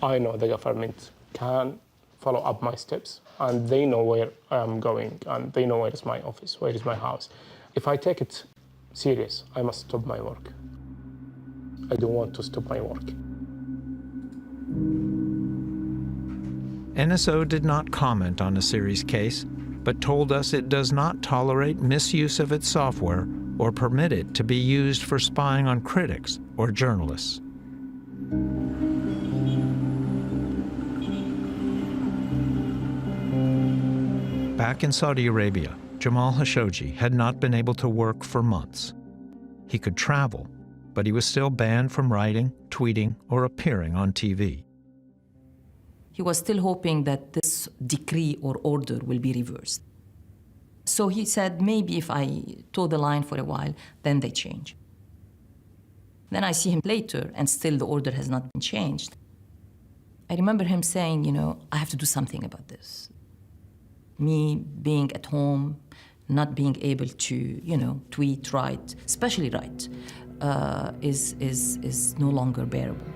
I know the government can follow up my steps, and they know where I'm going, and they know where is my office, where is my house. If I take it serious, I must stop my work. I don't want to stop my work. NSO did not comment on Asiri's case, but told us it does not tolerate misuse of its software or permit it to be used for spying on critics or journalists. Back in Saudi Arabia, Jamal Khashoggi had not been able to work for months. He could travel, but he was still banned from writing, tweeting, or appearing on TV. He was still hoping that this decree or order will be reversed. So he said, maybe if I toe the line for a while, then they change. Then I see him later, and still the order has not been changed. I remember him saying, I have to do something about this. Me being at home, not being able to, tweet, write, especially write, is no longer bearable.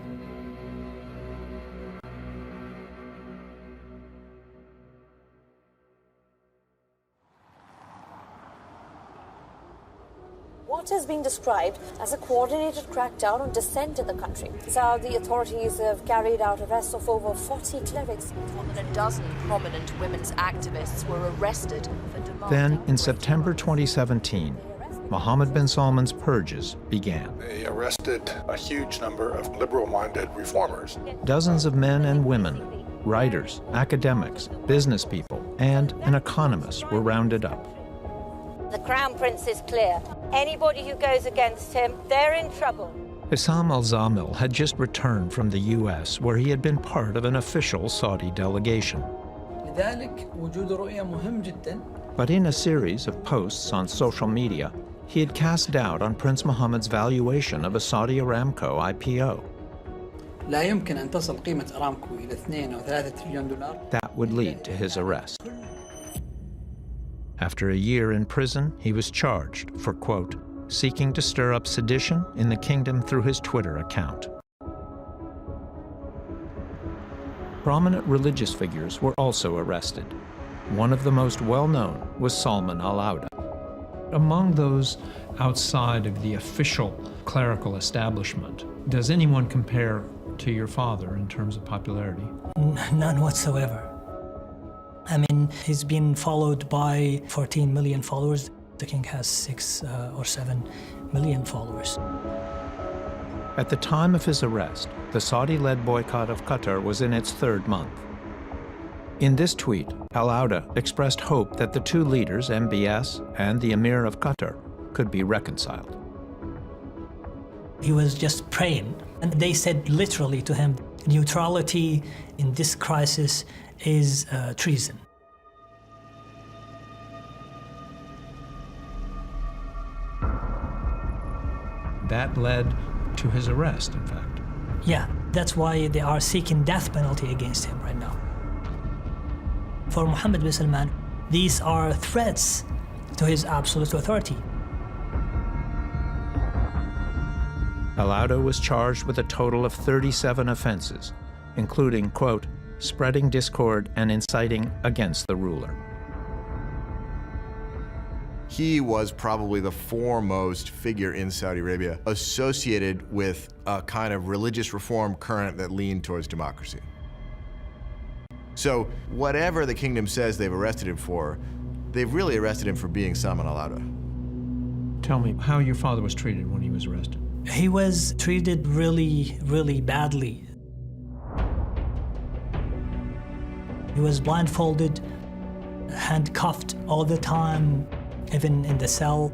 What is being described as a coordinated crackdown on dissent in the country. Saudi authorities have carried out arrests of over 40 clerics. More than a dozen prominent women's activists were arrested for demanding... Then, in September 2017, Mohammed bin Salman's purges began. They arrested a huge number of liberal-minded reformers. Dozens of men and women, writers, academics, business people, and an economist were rounded up. The Crown Prince is clear. Anybody who goes against him, they're in trouble. Issam al-Zamil had just returned from the U.S., where he had been part of an official Saudi delegation. لذلك وجود رؤية مهم جدا. But in a series of posts on social media, he had cast doubt on Prince Mohammed's valuation of a Saudi Aramco IPO. لا يمكن أن تصل قيمة أرامكو إلى 2 أو 3 تريليون دولار. That would lead to his arrest. After a year in prison, he was charged for, quote, seeking to stir up sedition in the kingdom through his Twitter account. Prominent religious figures were also arrested. One of the most well-known was Salman al-Auda. Among those outside of the official clerical establishment, does anyone compare to your father in terms of popularity? None whatsoever. I mean, he's been followed by 14 million followers. The king has 6 or 7 million followers. At the time of his arrest, the Saudi-led boycott of Qatar was in its 3rd month. In this tweet, al-Auda expressed hope that the two leaders, MBS and the Emir of Qatar, could be reconciled. He was just praying, and they said literally to him, neutrality in this crisis is treason. That led to his arrest, in fact. Yeah, that's why they are seeking death penalty against him right now. For Mohammed bin Salman, these are threats to his absolute authority. Al-Auda was charged with a total of 37 offenses, including, quote, spreading discord and inciting against the ruler. He was probably the foremost figure in Saudi Arabia associated with a kind of religious reform current that leaned towards democracy. So whatever the kingdom says they've arrested him for, they've really arrested him for being Salman al-Auda. Tell me how your father was treated when he was arrested. He was treated really, really badly. He was blindfolded, handcuffed all the time, even in the cell.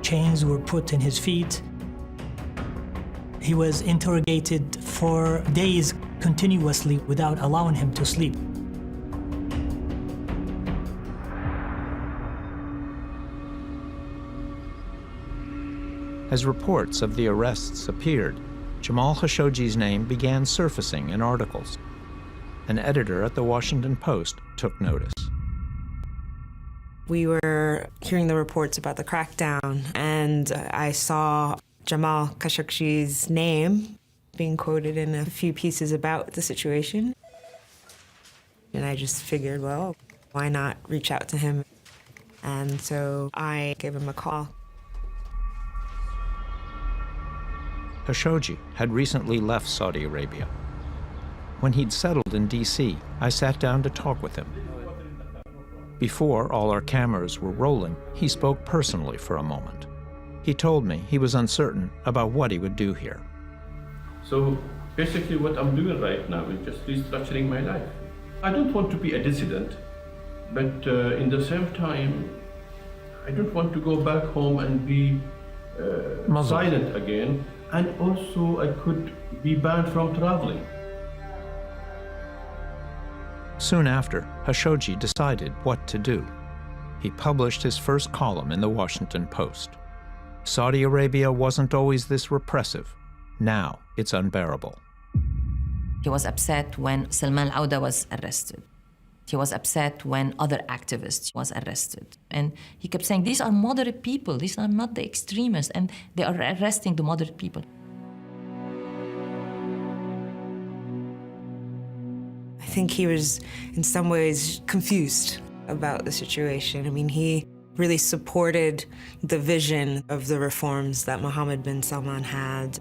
Chains were put in his feet. He was interrogated for days continuously without allowing him to sleep. As reports of the arrests appeared, Jamal Khashoggi's name began surfacing in articles. An editor at the Washington Post took notice. We were hearing the reports about the crackdown, and I saw Jamal Khashoggi's name being quoted in a few pieces about the situation. And I just figured, well, why not reach out to him? And so I gave him a call. Khashoggi had recently left Saudi Arabia. When he'd settled in D.C., I sat down to talk with him. Before all our cameras were rolling, he spoke personally for a moment. He told me he was uncertain about what he would do here. So basically what I'm doing right now is just restructuring my life. I don't want to be a dissident, but in the same time, I don't want to go back home and be silent again. And also I could be banned from traveling. Soon after, Khashoggi decided what to do. He published his first column in the Washington Post. Saudi Arabia wasn't always this repressive. Now it's unbearable. He was upset when Salman al-Auda was arrested. He was upset when other activists was arrested. And he kept saying, these are moderate people, these are not the extremists, and they are arresting the moderate people. I think he was, in some ways, confused about the situation. I mean, he really supported the vision of the reforms that Mohammed bin Salman had.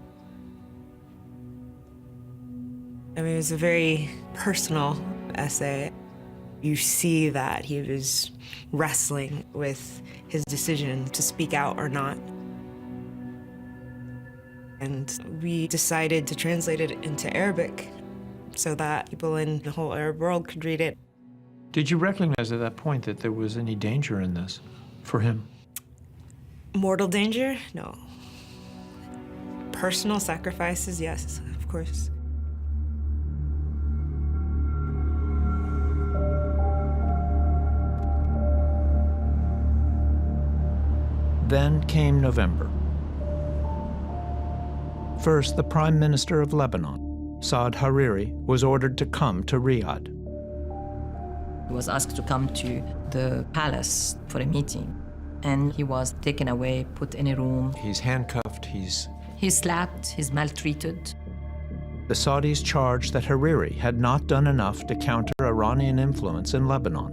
I mean, it was a very personal essay. You see that he was wrestling with his decision to speak out or not. And we decided to translate it into Arabic so that people in the whole Arab world could read it. Did you recognize at that point that there was any danger in this for him? Mortal danger? No. Personal sacrifices? Yes, of course. Then came November. First, the Prime Minister of Lebanon, Saad Hariri, was ordered to come to Riyadh. He was asked to come to the palace for a meeting, and he was taken away, put in a room. He's handcuffed, he's slapped, he's maltreated. The Saudis charged that Hariri had not done enough to counter Iranian influence in Lebanon.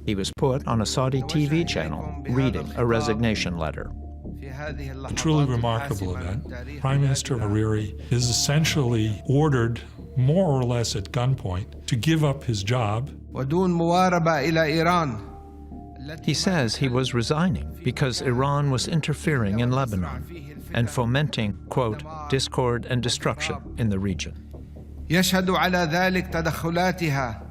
He was put on a Saudi TV channel reading a resignation letter. A truly remarkable event. Prime Minister Hariri is essentially ordered, more or less at gunpoint, to give up his job. He says he was resigning because Iran was interfering in Lebanon and fomenting, quote, discord and destruction in the region. يشهد على ذلك تدخلاتها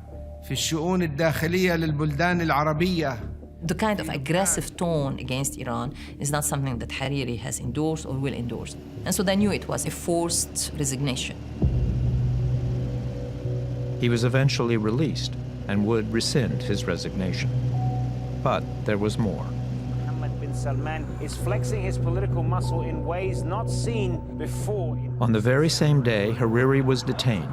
في الشؤون الداخلية للبلدان العربية. The kind of aggressive tone against Iran is not something that Hariri has endorsed or will endorse. And so they knew it was a forced resignation. He was eventually released and would rescind his resignation. But there was more. Mohammed bin Salman is flexing his political muscle in ways not seen before. On the very same day Hariri was detained,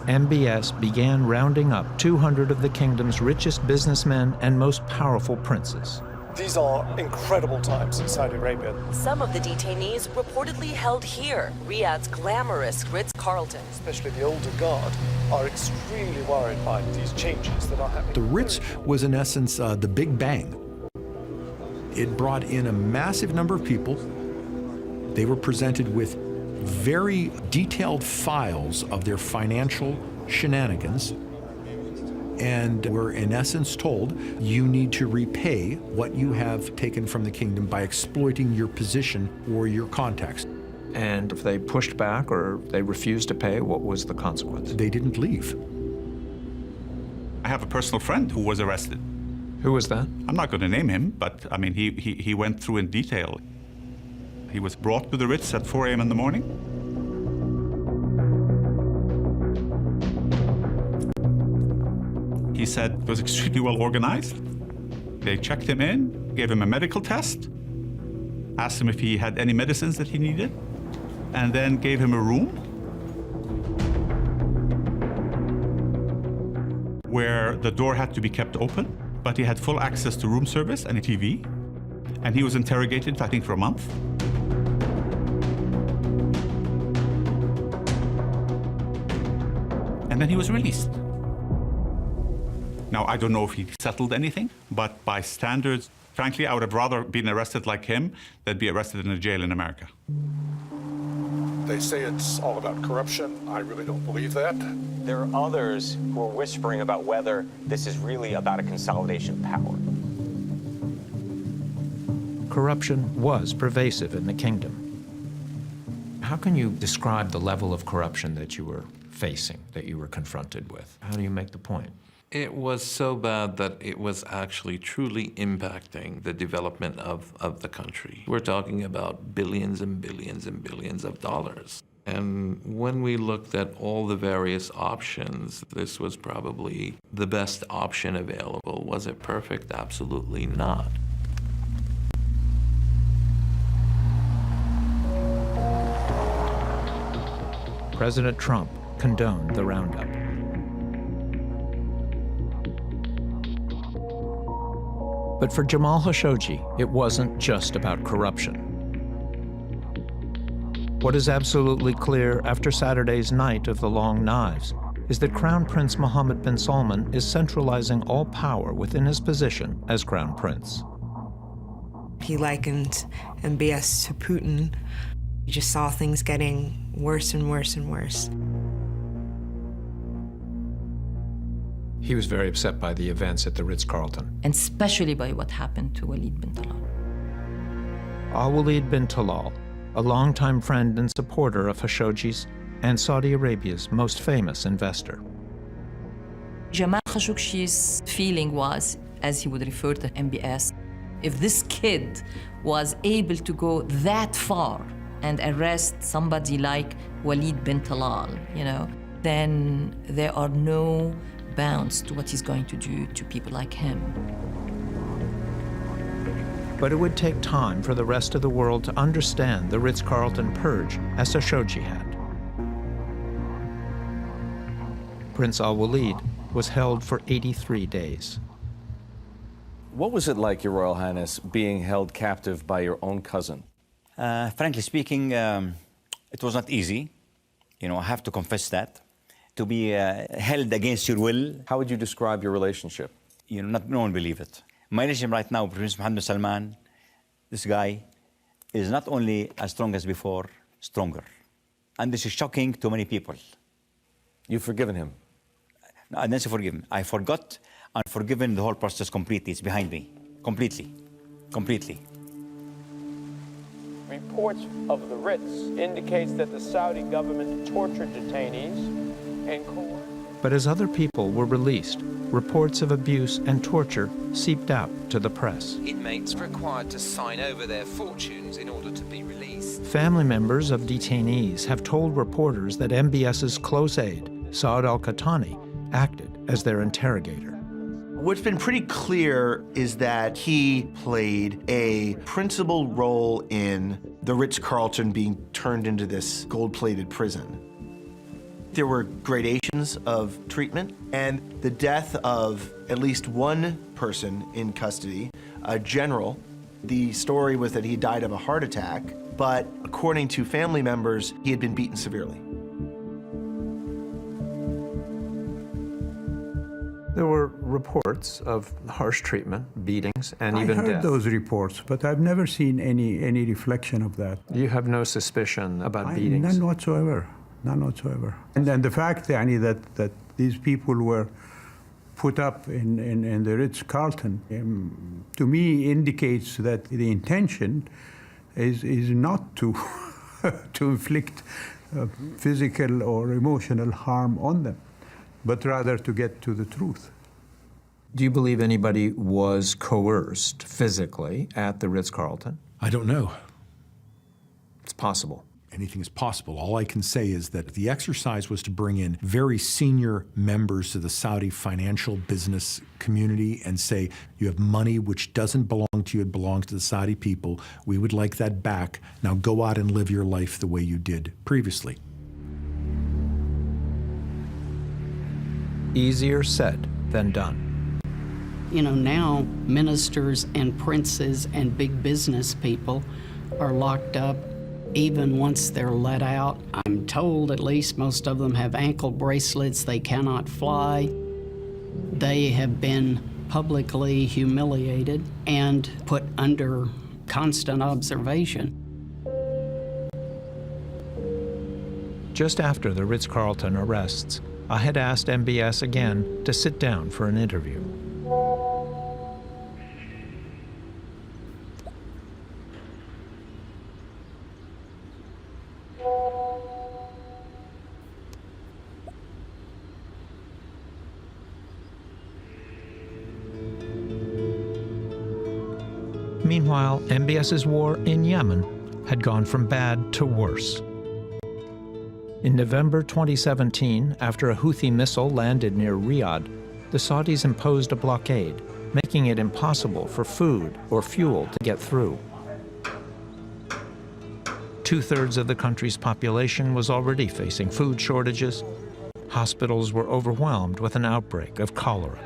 MBS began rounding up 200 of the kingdom's richest businessmen and most powerful princes. These are incredible times in Saudi Arabia. Some of the detainees reportedly held here, Riyadh's glamorous Ritz-Carlton. Especially the older guard are extremely worried by these changes that are happening. The Ritz was in essence the Big Bang. It brought in a massive number of people. They were presented with very detailed files of their financial shenanigans and were in essence told, you need to repay what you have taken from the kingdom by exploiting your position or your contacts. And if they pushed back or they refused to pay, what was the consequence? They didn't leave. I have a personal friend who was arrested. Who was that? I'm not going to name him, but I mean, he went through in detail. He was brought to the Ritz at 4 a.m. in the morning. He said it was extremely well organized. They checked him in, gave him a medical test, asked him if he had any medicines that he needed, and then gave him a room where the door had to be kept open, but he had full access to room service and a TV. And he was interrogated, I think, for a month. And then he was released. Now, I don't know if he settled anything, but by standards, frankly, I would have rather been arrested like him than be arrested in a jail in America. They say it's all about corruption. I really don't believe that. There are others who are whispering about whether this is really about a consolidation of power. Corruption was pervasive in the kingdom. How can you describe the level of corruption that you were facing, that you were confronted with? How do you make the point? It was so bad that it was actually truly impacting the development of the country. We're talking about billions and billions and billions of dollars. And when we looked at all the various options, this was probably the best option available. Was it perfect? Absolutely not. President Trump condoned the roundup. But for Jamal Khashoggi, it wasn't just about corruption. What is absolutely clear after Saturday's night of the long knives is that Crown Prince Mohammed bin Salman is centralizing all power within his position as Crown Prince. He likened MBS to Putin. You just saw things getting worse and worse and worse. He was very upset by the events at the Ritz-Carlton. And especially by what happened to Walid bin Talal. Walid bin Talal, a longtime friend and supporter of Khashoggi's and Saudi Arabia's most famous investor. Jamal Khashoggi's feeling was, as he would refer to MBS, if this kid was able to go that far and arrest somebody like Walid bin Talal, then there are no bounds to what he's going to do to people like him. But it would take time for the rest of the world to understand the Ritz-Carlton purge as Khashoggi had. Prince Al-Walid was held for 83 days. What was it like, Your Royal Highness, being held captive by your own cousin? Frankly speaking, it was not easy. I have to confess that. To be held against your will. How would you describe your relationship? No one believe it. My relationship right now with Prince Mohammed bin Salman, this guy, is not only as strong as before, stronger. And this is shocking to many people. You've forgiven him? No, I didn't say forgive him. I forgot and forgiven the whole process completely. It's behind me. Completely. Completely. Reports of the Ritz indicates that the Saudi government tortured detainees and But as other people were released, reports of abuse and torture seeped out to the press. Inmates required to sign over their fortunes in order to be released. Family members of detainees have told reporters that MBS's close aide, Saad al-Qahtani, acted as their interrogator. What's been pretty clear is that he played a principal role in the Ritz-Carlton being turned into this gold-plated prison. There were gradations of treatment, and the death of at least one person in custody, a general, the story was that he died of a heart attack, but according to family members, he had been beaten severely. There were reports of harsh treatment, beatings, and even death. I heard those reports, but I've never seen any reflection of that. You have no suspicion about beatings? None whatsoever. None whatsoever. And the fact that these people were put up in the Ritz-Carlton, to me indicates that the intention is not to to inflict physical or emotional harm on them, but rather to get to the truth. Do you believe anybody was coerced physically at the Ritz-Carlton? I don't know. It's possible. Anything is possible. All I can say is that the exercise was to bring in very senior members of the Saudi financial business community and say, you have money which doesn't belong to you, it belongs to the Saudi people. We would like that back. Now go out and live your life the way you did previously. Easier said than done. Now ministers and princes and big business people are locked up even once they're let out. I'm told at least most of them have ankle bracelets, they cannot fly. They have been publicly humiliated and put under constant observation. Just after the Ritz-Carlton arrests, I had asked MBS again to sit down for an interview. Meanwhile, MBS's war in Yemen had gone from bad to worse. In November 2017, after a Houthi missile landed near Riyadh, the Saudis imposed a blockade, making it impossible for food or fuel to get through. 2/3 of the country's population was already facing food shortages. Hospitals were overwhelmed with an outbreak of cholera.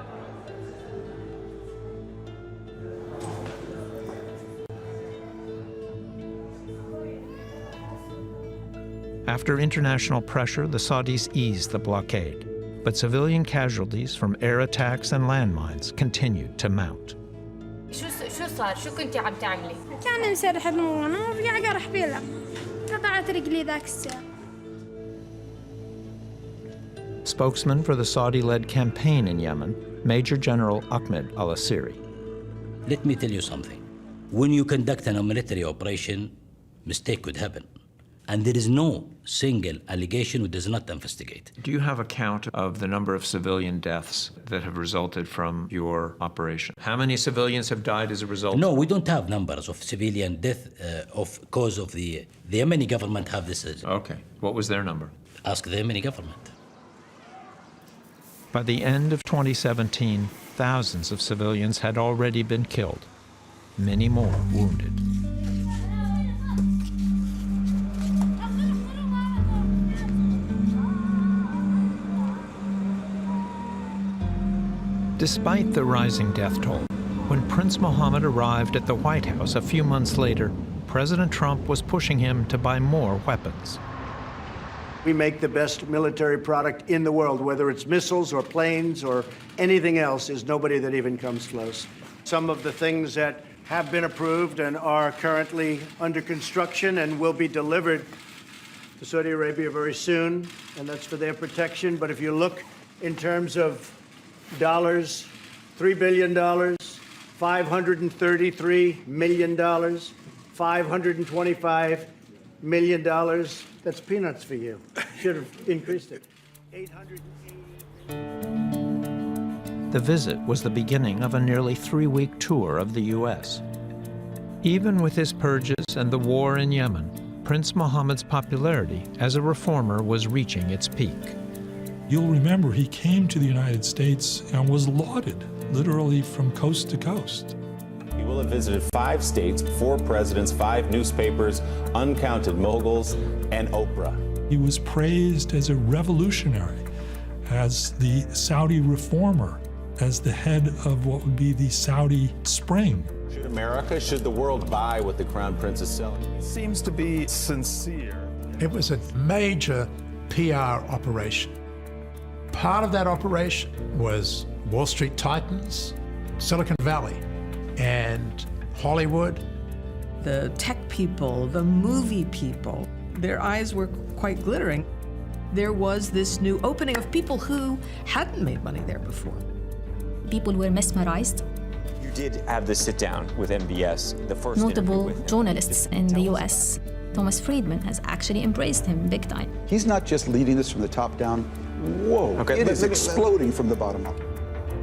After international pressure, the Saudis eased the blockade, but civilian casualties from air attacks and landmines continued to mount. شو صار؟ شو كنتي عم تعملي؟ كان مسرح المرونة ورجع قرح بيلعب. قطعت رجلي ذاك الساعة. Spokesman for the Saudi-led campaign in Yemen, Major General Ahmed al-Asiri. Let me tell you something. When you conduct a military operation, mistake could happen. And there is no single allegation which does not investigate. Do you have a count of the number of civilian deaths that have resulted from your operation? How many civilians have died as a result? No, we don't have numbers of civilian death of cause of the Yemeni government have this. Okay. What was their number? Ask the Yemeni government. By the end of 2017, thousands of civilians had already been killed, many more wounded. Despite the rising death toll, when Prince Mohammed arrived at the White House a few months later, President Trump was pushing him to buy more weapons. We make the best military product in the world, whether it's missiles or planes or anything else. There's nobody that even comes close. Some of the things that have been approved and are currently under construction and will be delivered to Saudi Arabia very soon, and that's for their protection. But if you look in terms of dollars, $3 billion, $533 million, $525 million, that's peanuts for you. Should have increased it. The visit was the beginning of a nearly 3-week tour of the U.S. Even with his purges and the war in Yemen, Prince Mohammed's popularity as a reformer was reaching its peak. You'll remember he came to the United States and was lauded, literally from coast to coast. He will have visited 5 states, 4 presidents, 5 newspapers, uncounted moguls, and Oprah. He was praised as a revolutionary, as the Saudi reformer, as the head of what would be the Saudi Spring. Should America, should the world buy what the Crown Prince is selling? He seems to be sincere. It was a major PR operation. Part of that operation was Wall Street titans, Silicon Valley, and Hollywood. The tech people, the movie people, their eyes were quite glittering. There was this new opening of people who hadn't made money there before. People were mesmerized. You did have this sit down with MBS, the first Notable journalists in the US. Thomas Friedman has actually embraced him big time. He's not just leading this from the top down. Whoa, okay, it is exploding from the bottom up.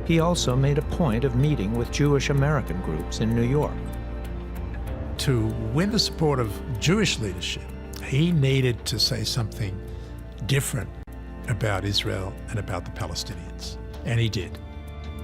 He also made a point of meeting with Jewish American groups in New York. To win the support of Jewish leadership, he needed to say something different about Israel and about the Palestinians, and he did.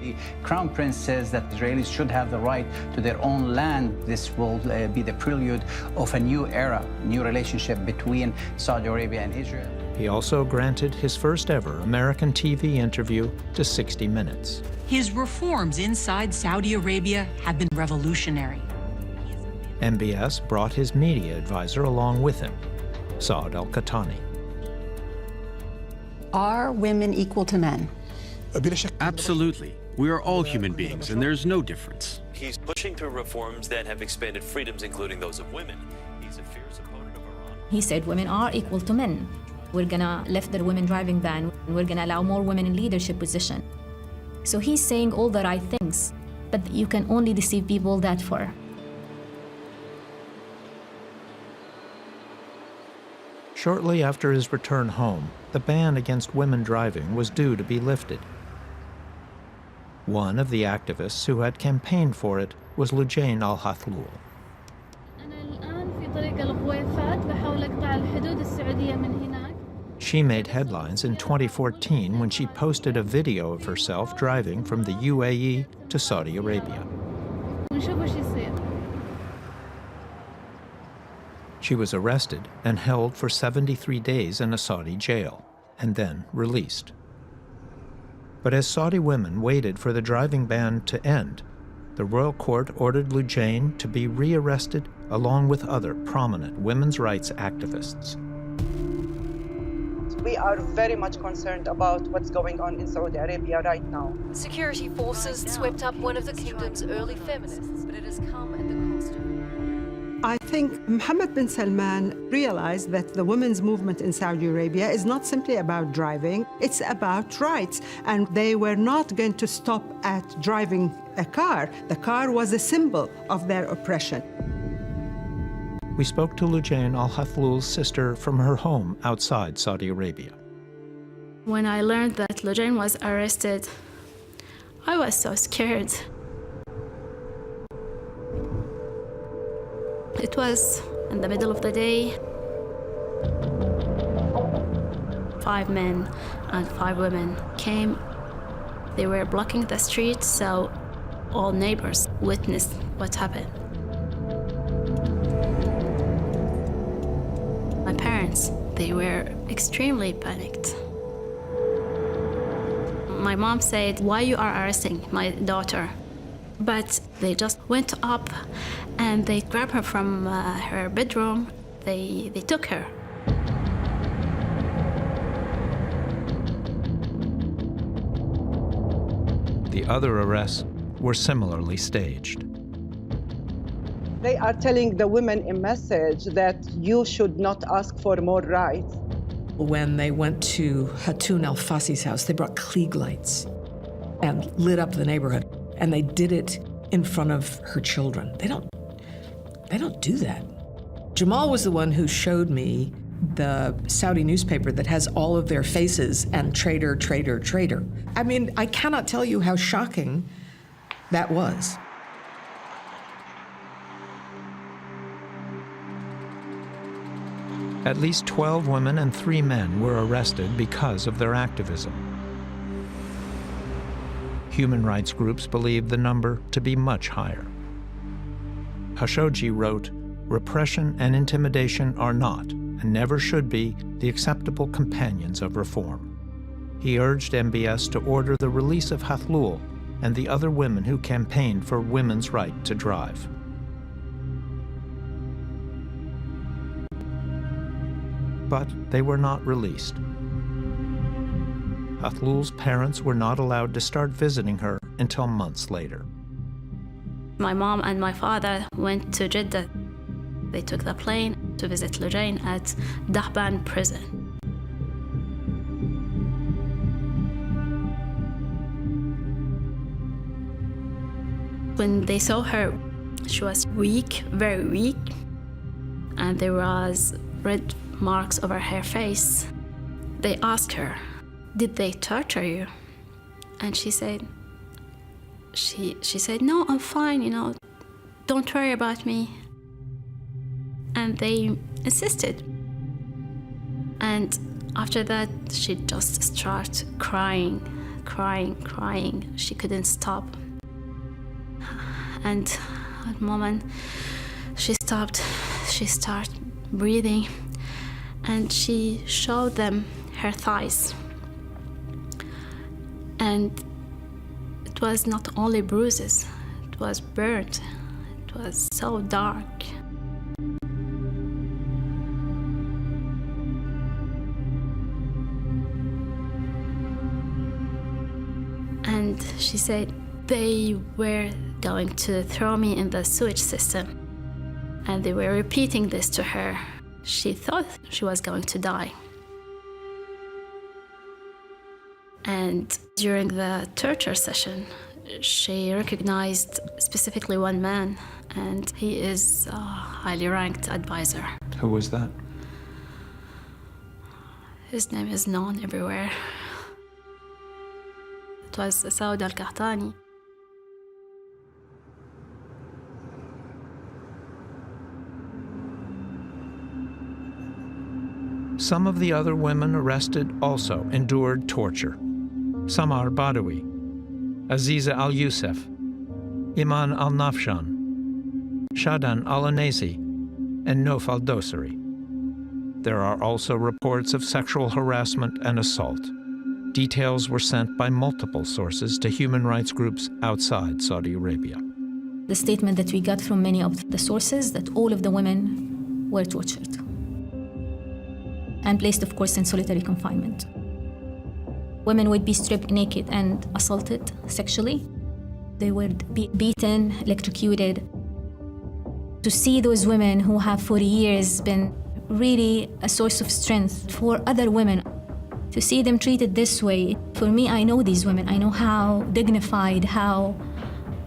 The Crown Prince says that Israelis should have the right to their own land. This will be the prelude of a new era, new relationship between Saudi Arabia and Israel. He also granted his first ever American TV interview to 60 Minutes. His reforms inside Saudi Arabia have been revolutionary. MBS brought his media advisor along with him, Saad Al-Qahtani. Are women equal to men? Absolutely. We are all human beings, and there's no difference. He's pushing through reforms that have expanded freedoms, including those of women. He's a fierce opponent of Iran. He said women are equal to men. We're gonna lift the women driving ban. We're gonna allow more women in leadership position. So he's saying all the right things, but you can only deceive people that far. Shortly after his return home, the ban against women driving was due to be lifted. One of the activists who had campaigned for it was Lujain Al-Hathloul. She made headlines in 2014 when she posted a video of herself driving from the UAE to Saudi Arabia. She was arrested and held for 73 days in a Saudi jail, and then released. But as Saudi women waited for the driving ban to end, the royal court ordered Lujain to be rearrested along with other prominent women's rights activists. We are very much concerned about what's going on in Saudi Arabia right now. Security forces swept up one of the kingdom's early feminists, but it has come at the cost of... I think Mohammed bin Salman realized that the women's movement in Saudi Arabia is not simply about driving, it's about rights. And they were not going to stop at driving a car. The car was a symbol of their oppression. we spoke to Lujain Al-Hathlul's sister from her home outside Saudi Arabia. When I learned that Lujain was arrested, I was so scared. It was in the middle of the day. 5 men and 5 women came. They were blocking the street, so all neighbors witnessed what happened. My parents, they were extremely panicked. My mom said, "Why you are arresting my daughter?" But they just went up and they grabbed her from her bedroom. They took her. The other arrests were similarly staged. They are telling the women a message that you should not ask for more rights. When they went to Hatun Al-Fasi's house, they brought Klieg lights and lit up the neighborhood. And they did it in front of her children. They don't do that. Jamal was the one who showed me the Saudi newspaper that has all of their faces and traitor, traitor, traitor. I mean, I cannot tell you how shocking that was. At least 12 women and 3 men were arrested because of their activism. Human rights groups believe the number to be much higher. Khashoggi wrote, "Repression and intimidation are not, and never should be, the acceptable companions of reform." He urged MBS to order the release of Hathlul and the other women who campaigned for women's right to drive. But they were not released. Hathlul's parents were not allowed to start visiting her until months later. My mom and my father went to Jeddah. They took the plane to visit Lujain at Dahban prison. When they saw her, she was weak, very weak, and there was red marks over her face. They asked her, "Did they torture you?" And she said, "No, I'm fine, don't worry about me." And they insisted. And after that, she just started crying. She couldn't stop. And at the moment, she started breathing, and she showed them her thighs. And it was not only bruises, it was burnt. It was so dark. And she said they were going to throw me in the sewage system. And they were repeating this to her. She thought she was going to die. And during the torture session, she recognized specifically one man, and he is a highly ranked advisor. Who was that? His name is known everywhere. It was Saud al-Qahtani. Some of the other women arrested also endured torture. Samar Badawi, Aziza al-Youssef, Iman al-Nafshan, Shadan al-Anesi, and Nof al-Dosari. There are also reports of sexual harassment and assault. Details were sent by multiple sources to human rights groups outside Saudi Arabia. The statement that we got from many of the sources that all of the women were tortured and placed, of course, in solitary confinement. Women would be stripped naked and assaulted sexually. They would be beaten, electrocuted. To see those women who have for years been really a source of strength for other women, to see them treated this way, for me, I know these women. I know how dignified, how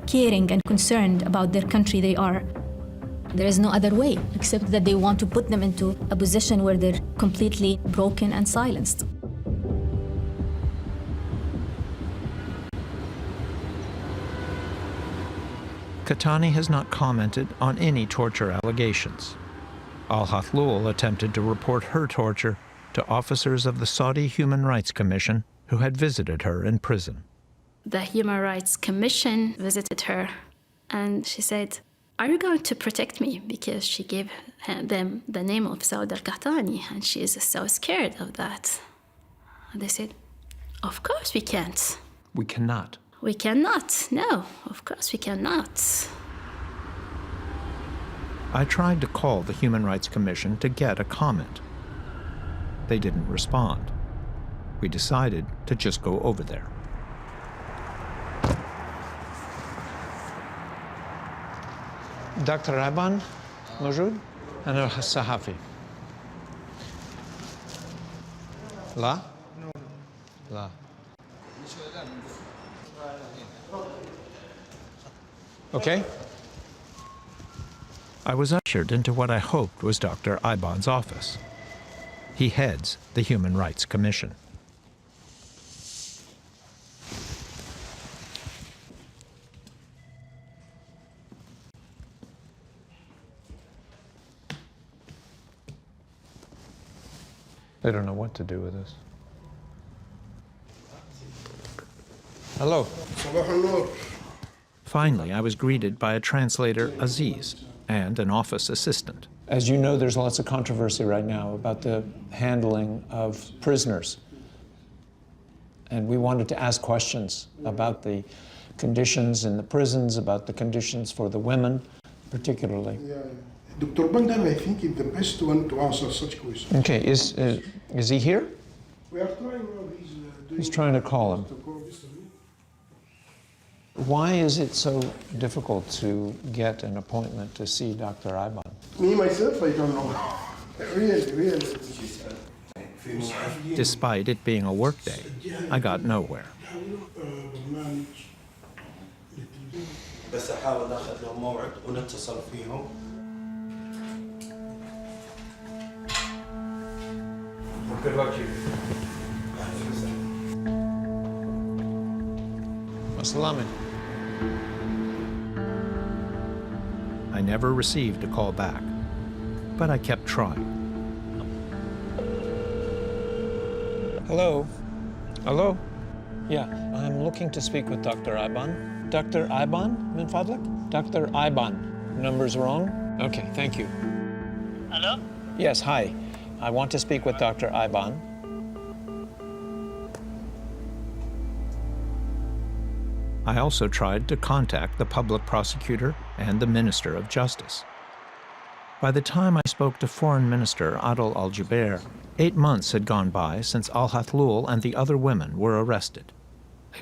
caring and concerned about their country they are. There is no other way except that they want to put them into a position where they're completely broken and silenced. Katani has not commented on any torture allegations. Al Hathlul attempted to report her torture to officers of the Saudi Human Rights Commission who had visited her in prison. The Human Rights Commission visited her, and she said, "Are you going to protect me?" Because she gave them the name of Saud al-Qahtani, and she is so scared of that. And they said, "Of course we can't." We cannot. We cannot. No, of course we cannot. I tried to call the Human Rights Commission to get a comment. They didn't respond. We decided to just go over there. دكتور عبان موجود؟ أنا الصحفي. لا؟ لا. Okay. I was ushered into what I hoped was Dr. Iban's office. He heads the Human Rights Commission. They don't know what to do with this. Hello. Finally, I was greeted by a translator, Aziz, and an office assistant. As you know, there's lots of controversy right now about the handling of prisoners. And we wanted to ask questions about the conditions in the prisons, about the conditions for the women, particularly. Yeah. Dr. Bandar, I think, is the best one to answer such questions. Okay, is he here? We are trying. He's trying to call him. Why is it so difficult to get an appointment to see Dr. Iban? Me, myself, I don't know. Really. Despite it being a workday, I got nowhere. بس احاول اخذ لهم موعد ونتصل فيهم. Good luck to you. Assalamu. I never received a call back, but I kept trying. Hello. Hello? Yeah, I'm looking to speak with Dr. Iban. Dr. Iban, min fadlak? Dr. Iban. Number's wrong? Okay, thank you. Hello? Yes, hi. I want to speak with Dr. Iban. I also tried to contact the public prosecutor and the Minister of Justice. By the time I spoke to Foreign Minister Adel Al-Jubeir, 8 months had gone by since Al Hathlul and the other women were arrested.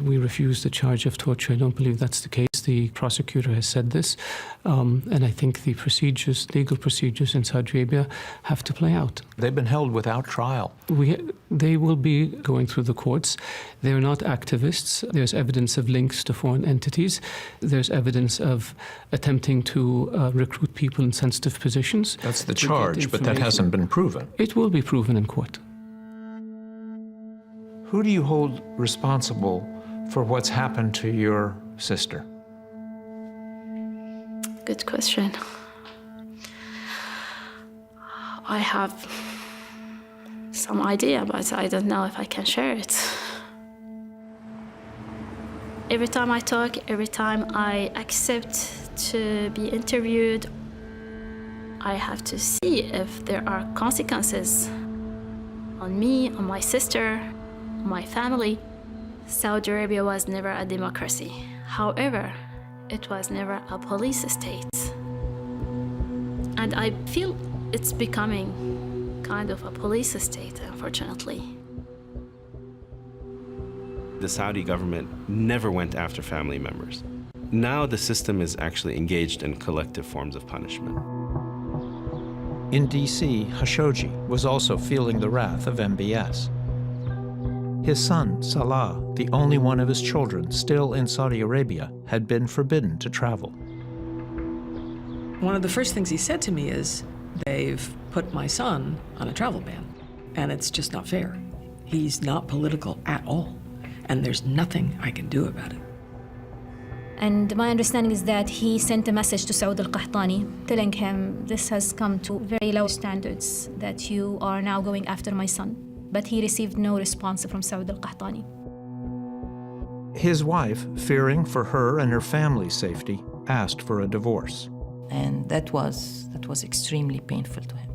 We refuse the charge of torture. I don't believe that's the case. The prosecutor has said this, and I think the procedures, legal procedures in Saudi Arabia have to play out. They've been held without trial. They will be going through the courts. They're not activists. There's evidence of links to foreign entities. There's evidence of attempting to recruit people in sensitive positions. That's the charge, but that hasn't been proven. It will be proven in court. Who do you hold responsible for what's happened to your sister? Good question. I have some idea, but I don't know if I can share it. Every time I talk, every time I accept to be interviewed, I have to see if there are consequences on me, on my sister, on my family. Saudi Arabia was never a democracy. However, it was never a police state. And I feel it's becoming kind of a police state, unfortunately. The Saudi government never went after family members. Now the system is actually engaged in collective forms of punishment. In D.C., Khashoggi was also feeling the wrath of MBS. His son, Salah, the only one of his children still in Saudi Arabia, had been forbidden to travel. One of the first things he said to me is, they've put my son on a travel ban, and it's just not fair. He's not political at all, and there's nothing I can do about it. And my understanding is that he sent a message to Saud al-Qahtani telling him this has come to very low standards, that you are now going after my son. But he received no response from Saud al-Qahtani. His wife, fearing for her and her family's safety, asked for a divorce. And that was extremely painful to him.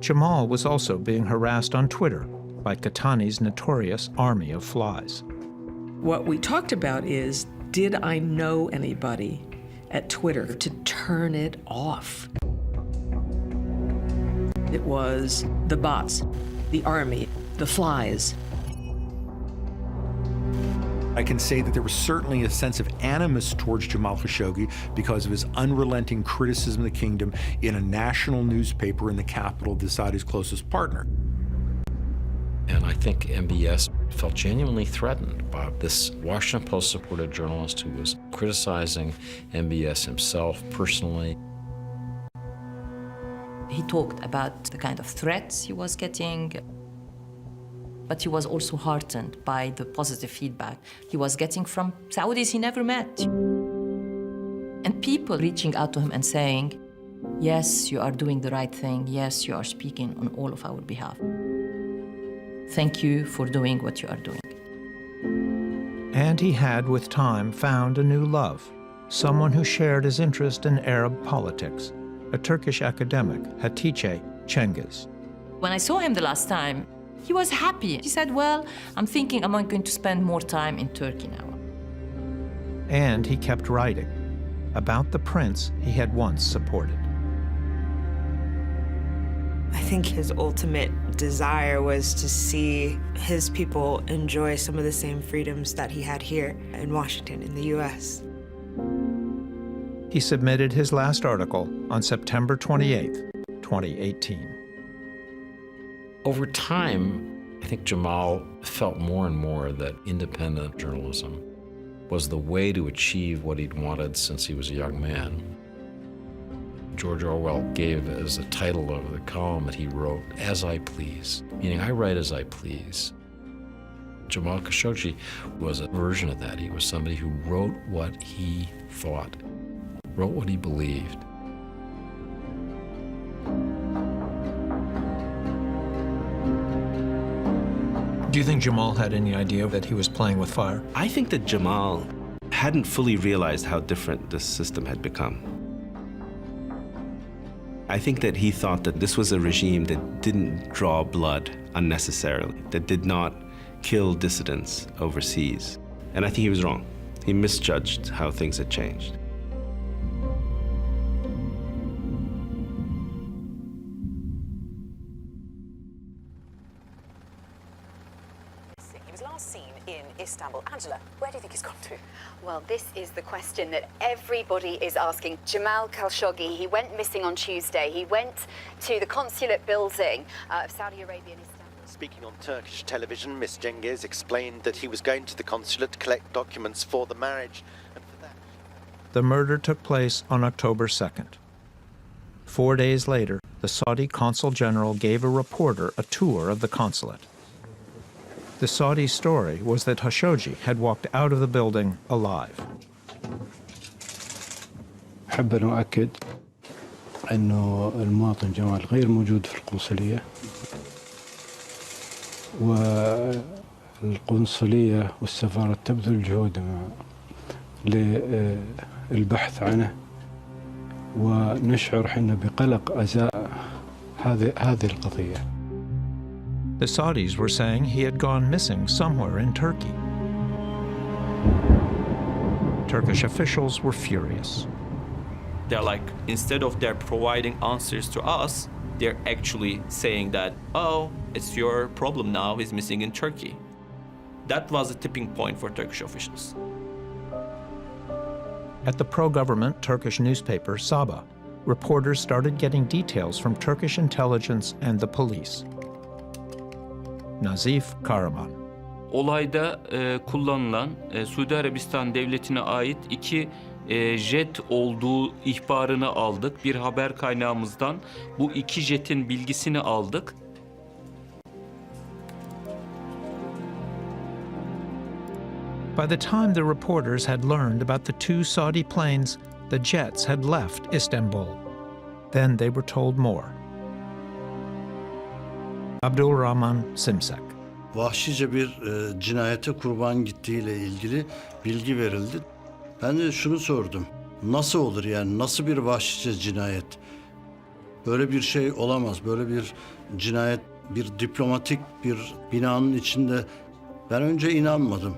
Jamal was also being harassed on Twitter by Qahtani's notorious army of flies. What we talked about is, did I know anybody at Twitter to turn it off? It was the bots, the army, the flies. I can say that there was certainly a sense of animus towards Jamal Khashoggi because of his unrelenting criticism of the kingdom in a national newspaper in the capital of the Saudi's closest partner. And I think MBS felt genuinely threatened by this Washington Post-supported journalist who was criticizing MBS himself personally. He talked about the kind of threats he was getting, but he was also heartened by the positive feedback he was getting from Saudis he never met. And people reaching out to him and saying, yes, you are doing the right thing. Yes, you are speaking on all of our behalf. Thank you for doing what you are doing. And he had, with time, found a new love, someone who shared his interest in Arab politics, a Turkish academic, Hatice Cengiz. When I saw him the last time, he was happy. He said, well, I'm thinking I'm going to spend more time in Turkey now. And he kept writing about the prince he had once supported. I think his ultimate desire was to see his people enjoy some of the same freedoms that he had here in Washington, in the US. He submitted his last article on September 28, 2018. Over time, I think Jamal felt more and more that independent journalism was the way to achieve what he'd wanted since he was a young man. George Orwell gave as the title of the column that he wrote, "As I Please," meaning I write as I please. Jamal Khashoggi was a version of that. He was somebody who wrote what he thought, wrote what he believed. Do you think Jamal had any idea that he was playing with fire? I think that Jamal hadn't fully realized how different this system had become. I think that he thought that this was a regime that didn't draw blood unnecessarily, that did not kill dissidents overseas. And I think he was wrong. He misjudged how things had changed. He was last seen in Istanbul. Angela, where do you think he's gone to? Well, this is the question that everybody is asking. Jamal Khashoggi, he went missing on Tuesday. He went to the consulate building of Saudi Arabia in Istanbul. Speaking on Turkish television, Ms. Cengiz explained that he was going to the consulate to collect documents for the marriage. And for that... The murder took place on October 2nd. 4 days later, the Saudi Consul General gave a reporter a tour of the consulate. The Saudi story was that Khashoggi had walked out of the building alive. أحب أن أؤكد أنه المواطن جمال غير موجود في القنصلية والقنصلية والسفارة تبذل جهودها للبحث عنه ونشعر حنا بقلق أزاء هذه القضية. The Saudis were saying he had gone missing somewhere in Turkey. Turkish officials were furious. They're like, instead of they're providing answers to us, they're actually saying that, oh, it's your problem now, he's missing in Turkey. That was a tipping point for Turkish officials. At the pro-government Turkish newspaper Sabah, reporters started getting details from Turkish intelligence and the police. Nazif Karaman. Olayda kullanılan Suudi Arabistan devletine ait 2 jet olduğu ihbarını aldık. Bir haber kaynağımızdan bu 2 jetin bilgisini aldık. By the time the reporters had learned about the 2 Saudi planes, the jets had left Istanbul. Then they were told more. Abdulrahman Simsek. Vahşice bir cinayete kurban gittiğiyle ilgili bilgi verildi. Ben de şunu sordum. Nasıl olur yani? Nasıl bir vahşice cinayet? Böyle bir şey olamaz. Böyle bir cinayet bir diplomatik bir binanın içinde. Ben önce inanmadım.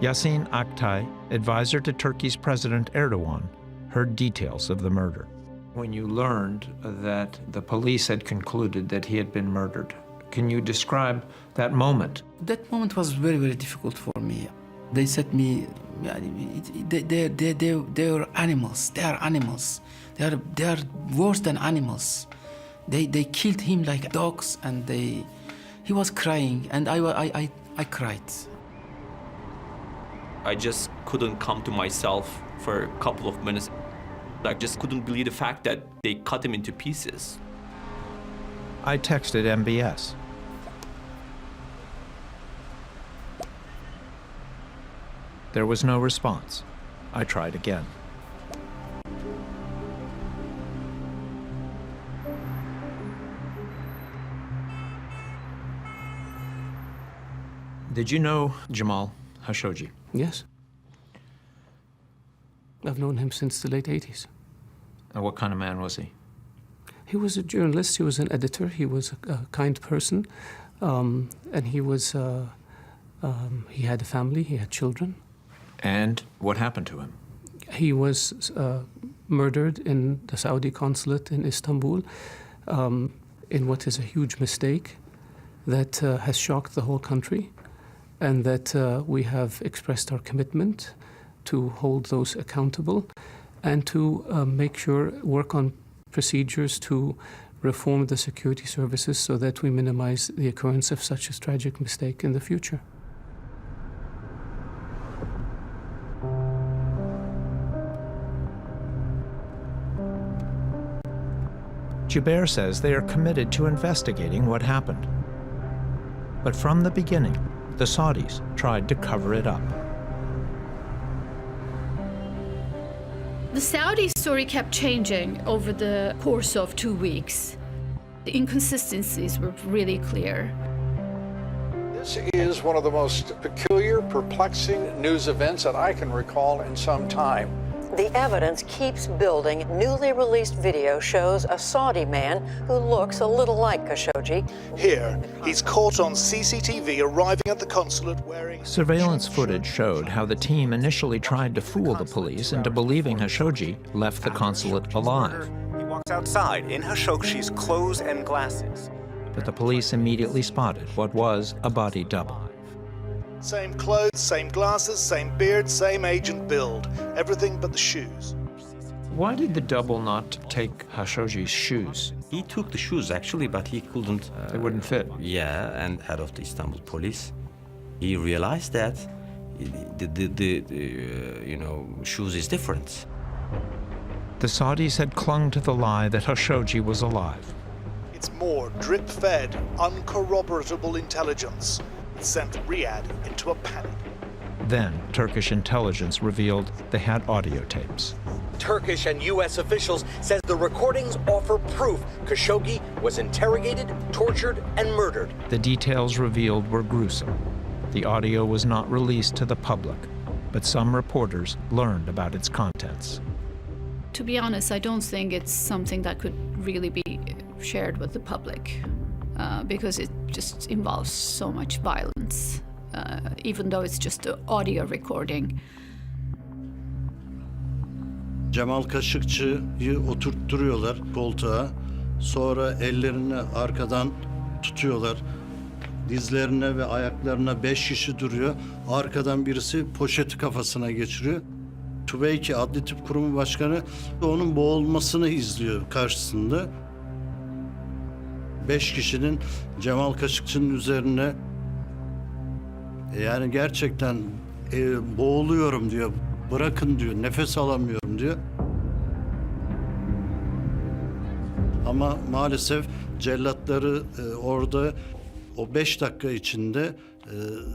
Yasin Aktay, advisor to Turkey's President Erdogan, heard details of the murder. When you learned that the police had concluded that he had been murdered, can you describe that moment? That moment was very, very difficult for me. They said me, they are animals. They are animals. They are worse than animals. They killed him like dogs, and he was crying, and I cried. I just couldn't come to myself for a couple of minutes. I just couldn't believe the fact that they cut him into pieces. I texted MBS. There was no response. I tried again. Did you know Jamal Khashoggi? Yes. I've known him since the late 80s. And what kind of man was he? He was a journalist, he was an editor, he was a kind person, and he had a family, he had children. And what happened to him? He was murdered in the Saudi consulate in Istanbul in what is a huge mistake that has shocked the whole country, and that we have expressed our commitment to hold those accountable and to work on procedures to reform the security services so that we minimize the occurrence of such a tragic mistake in the future. Jubair says they are committed to investigating what happened. But from the beginning, the Saudis tried to cover it up. The Saudi story kept changing over the course of 2 weeks. The inconsistencies were really clear. This is one of the most peculiar, perplexing news events that I can recall in some time. The evidence keeps building. Newly released video shows a Saudi man who looks a little like Khashoggi. Here, he's caught on CCTV arriving at the consulate wearing... Surveillance footage showed how the team initially tried to fool the police into believing Khashoggi left the consulate alive. He walks outside in Khashoggi's clothes and glasses. But the police immediately spotted what was a body double. Same clothes, same glasses, same beard, same age and build. Everything but the shoes. Why did the double not take Khashoggi's shoes? He took the shoes actually, but he couldn't. They wouldn't fit. Yeah, and head of the Istanbul police, he realized that the shoes is different. The Saudis had clung to the lie that Khashoggi was alive. It's more drip-fed, uncorroboratable intelligence. It sent Riyadh into a panic. Then Turkish intelligence revealed they had audio tapes. Turkish and U.S. officials says the recordings offer proof Khashoggi was interrogated, tortured, and murdered. The details revealed were gruesome. The audio was not released to the public, but some reporters learned about its contents. To be honest, I don't think it's something that could really be shared with the public. Because it just involves so much violence, even though it's just an audio recording. Cemal Kaşıkçı'yı oturtturuyorlar koltuğa. Sonra ellerini arkadan tutuyorlar. Dizlerine ve ayaklarına 5 kişi duruyor. Arkadan birisi poşeti kafasına geçiriyor. TÜBEYKİ Adli Tıp Kurumu Başkanı onun boğulmasını izliyor karşısında. 5 kişinin Cemal Kaşıkçı'nın üzerine yani gerçekten Boğuluyorum diyor. Bırakın diyor. Nefes alamıyorum diyor. Ama maalesef cellatları orada o 5 dakika içinde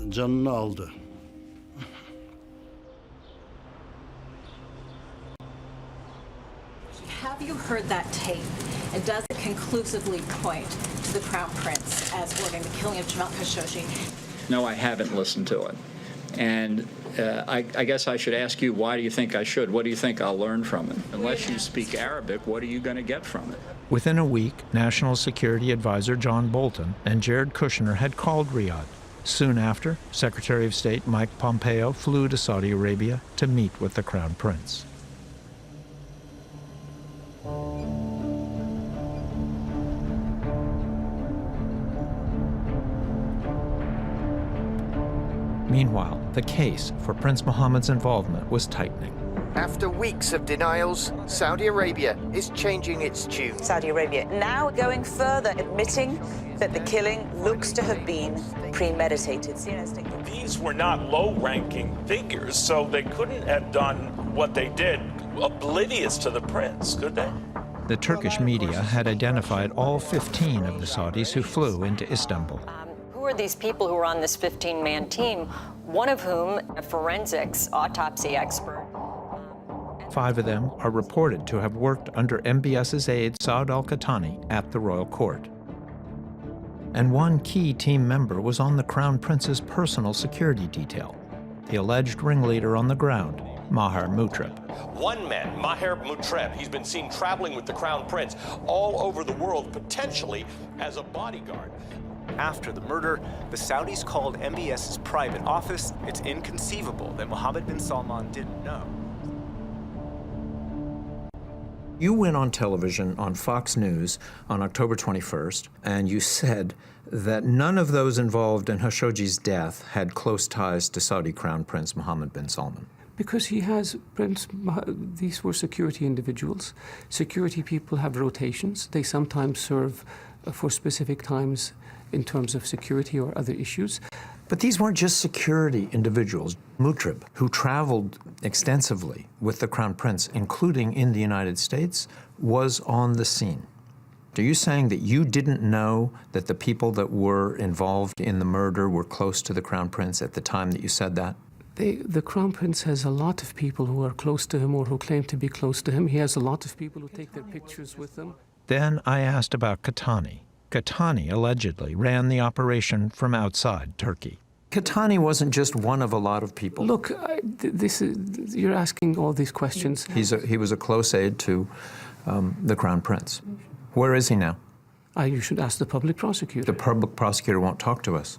canını aldı. Have you heard that tape? And does it conclusively point to the Crown Prince as ordering the killing of Jamal Khashoggi? No, I haven't listened to it. And I guess I should ask you, why do you think I should? What do you think I'll learn from it? Unless you speak Arabic, what are you going to get from it? Within a week, National Security Advisor John Bolton and Jared Kushner had called Riyadh. Soon after, Secretary of State Mike Pompeo flew to Saudi Arabia to meet with the Crown Prince. Meanwhile, the case for Prince Mohammed's involvement was tightening. After weeks of denials, Saudi Arabia is changing its tune. Saudi Arabia now going further, admitting that the killing looks to have been premeditated. These were not low-ranking figures, so they couldn't have done what they did oblivious to the prince, could they? The Turkish media had identified all 15 of the Saudis who flew into Istanbul. Who are these people who are on this 15-man team, one of whom a forensics autopsy expert? 5 of them are reported to have worked under MBS's aide Saud al-Qahtani at the royal court. And one key team member was on the Crown Prince's personal security detail, the alleged ringleader on the ground, Maher Mutreb. One man, Maher Mutreb, he's been seen traveling with the Crown Prince all over the world, potentially as a bodyguard. After the murder, the Saudis called MBS's private office. It's inconceivable that Mohammed bin Salman didn't know. You went on television on Fox News on October 21st, and you said that none of those involved in Khashoggi's death had close ties to Saudi Crown Prince Mohammed bin Salman. Because he has, these were security individuals. Security people have rotations. They sometimes serve for specific times in terms of security or other issues. But these weren't just security individuals. Mutreb, who traveled extensively with the Crown Prince, including in the United States, was on the scene. Are you saying that you didn't know that the people that were involved in the murder were close to the Crown Prince at the time that you said that? The Crown Prince has a lot of people who are close to him or who claim to be close to him. He has a lot of people who take their pictures with him. Then I asked about Qahtani. Qahtani allegedly ran the operation from outside Turkey. Qahtani wasn't just one of a lot of people. Look, you're asking all these questions. He was a close aide to the Crown Prince. Where is he now? You should ask the public prosecutor. The public prosecutor won't talk to us.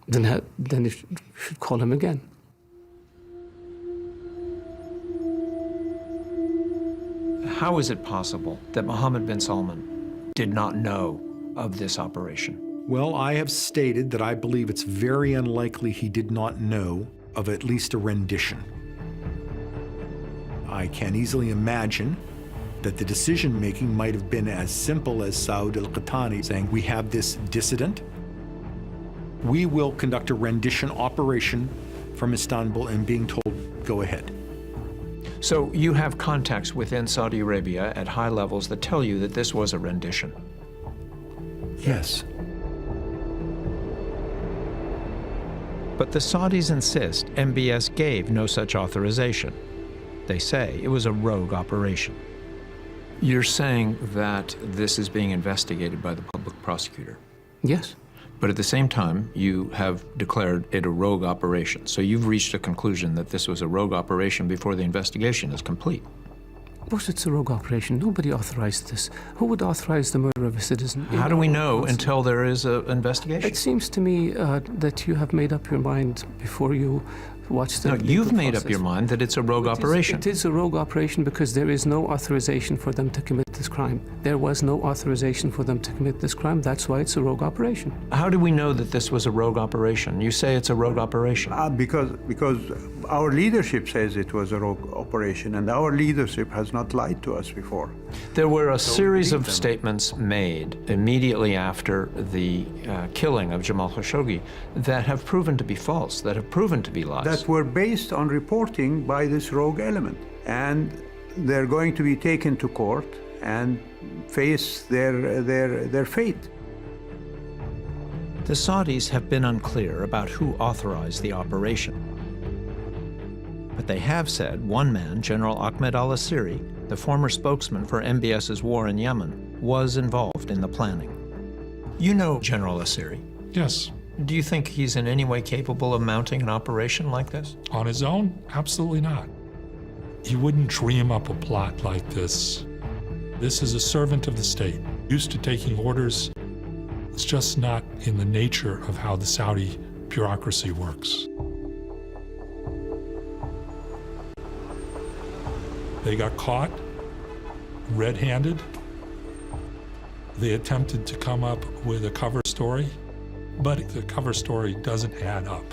Then you should call him again. How is it possible that Mohammed bin Salman did not know of this operation? Well, I have stated that I believe it's very unlikely he did not know of at least a rendition. I can easily imagine that the decision-making might have been as simple as Saud al-Qahtani saying, we have this dissident, we will conduct a rendition operation from Istanbul, and being told, go ahead. So you have contacts within Saudi Arabia at high levels that tell you that this was a rendition? Yes. But the Saudis insist MBS gave no such authorization. They say it was a rogue operation. You're saying that this is being investigated by the public prosecutor? Yes. But at the same time, you have declared it a rogue operation. So you've reached a conclusion that this was a rogue operation before the investigation is complete. Of course it's a rogue operation. Nobody authorized this. Who would authorize the murder of a citizen? How do we know until there is an investigation? It seems to me that you have made up your mind before you watch the No, you've made up your mind that it's a rogue operation. It is a rogue operation because there is no authorization for them to commit this crime. There was no authorization for them to commit this crime. That's why it's a rogue operation. How do we know that this was a rogue operation? You say it's a rogue operation. Because our leadership says it was a rogue operation, and our leadership has not lied to us before. There were a series of statements made immediately after the killing of Jamal Khashoggi that have proven to be false, that have proven to be lies. That were based on reporting by this rogue element. And they're going to be taken to court and face their fate. The Saudis have been unclear about who authorized the operation. But they have said one man, General Ahmed al-Asiri, the former spokesman for MBS's war in Yemen, was involved in the planning. You know General Asiri? Yes. Do you think he's in any way capable of mounting an operation like this? On his own? Absolutely not. He wouldn't dream up a plot like this. This is a servant of the state, used to taking orders. It's just not in the nature of how the Saudi bureaucracy works. They got caught red-handed. They attempted to come up with a cover story, but the cover story doesn't add up.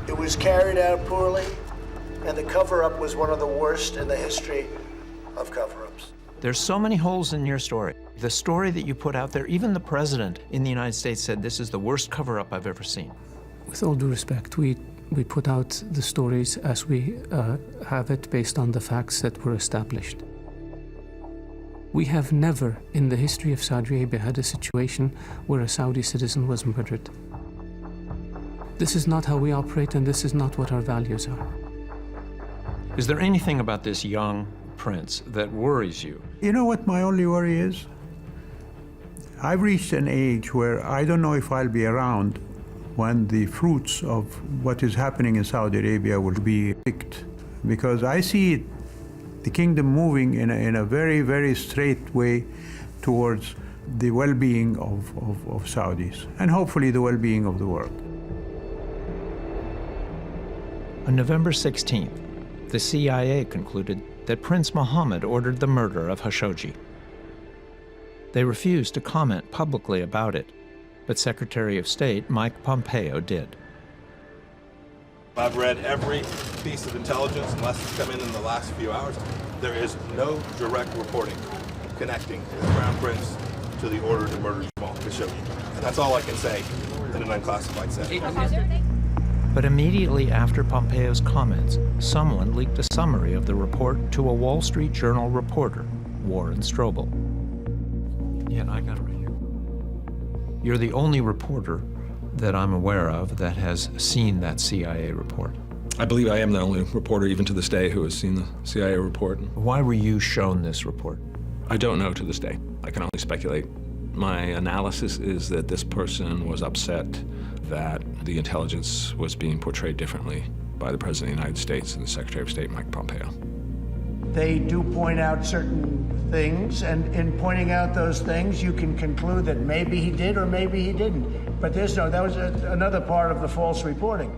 It was carried out poorly, and the cover-up was one of the worst in the history of cover-ups. There's so many holes in your story. The story that you put out there, even the president in the United States said this is the worst cover-up I've ever seen. With all due respect, we put out the stories as we have it based on the facts that were established. We have never in the history of Saudi Arabia had a situation where a Saudi citizen was murdered. This is not how we operate, and this is not what our values are. Is there anything about this young prince that worries you? You know what my only worry is? I've reached an age where I don't know if I'll be around when the fruits of what is happening in Saudi Arabia will be picked. Because I see the kingdom moving in a very, very straight way towards the well-being of Saudis, and hopefully the well-being of the world. On November 16th, the CIA concluded that Prince Mohammed ordered the murder of Khashoggi. They refused to comment publicly about it, but Secretary of State Mike Pompeo did. I've read every piece of intelligence, unless it's come in the last few hours. There is no direct reporting connecting the Crown Prince to the order to murder Jamal Khashoggi. And that's all I can say in an unclassified setting. But immediately after Pompeo's comments, someone leaked a summary of the report to a Wall Street Journal reporter, Warren Strobel. Yeah, I got it right here. You're the only reporter that I'm aware of that has seen that CIA report. I believe I am the only reporter, even to this day, who has seen the CIA report. Why were you shown this report? I don't know to this day. I can only speculate. My analysis is that this person was upset that the intelligence was being portrayed differently by the President of the United States and the Secretary of State, Mike Pompeo. They do point out certain things, and in pointing out those things, you can conclude that maybe he did or maybe he didn't. But that was another part of the false reporting.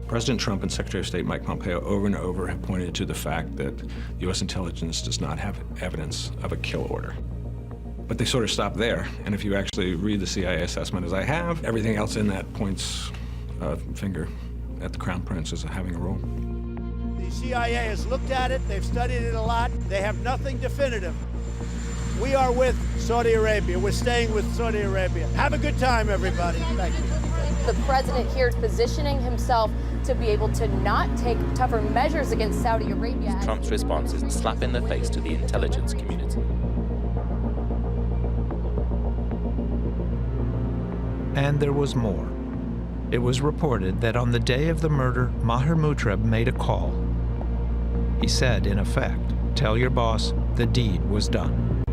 President Trump and Secretary of State Mike Pompeo over and over have pointed to the fact that U.S. intelligence does not have evidence of a kill order. But they sort of stop there, and if you actually read the CIA assessment as I have, everything else in that points a finger at the Crown Prince as having a role. The CIA has looked at it, they've studied it a lot, they have nothing definitive. We are with Saudi Arabia, we're staying with Saudi Arabia. Have a good time, everybody. Thank you. The president here is positioning himself to be able to not take tougher measures against Saudi Arabia. Trump's response is a slap in the face to the intelligence community. And there was more. It was reported that on the day of the murder, Maher Mutrab made a call. He said, in effect, tell your boss the deed was done.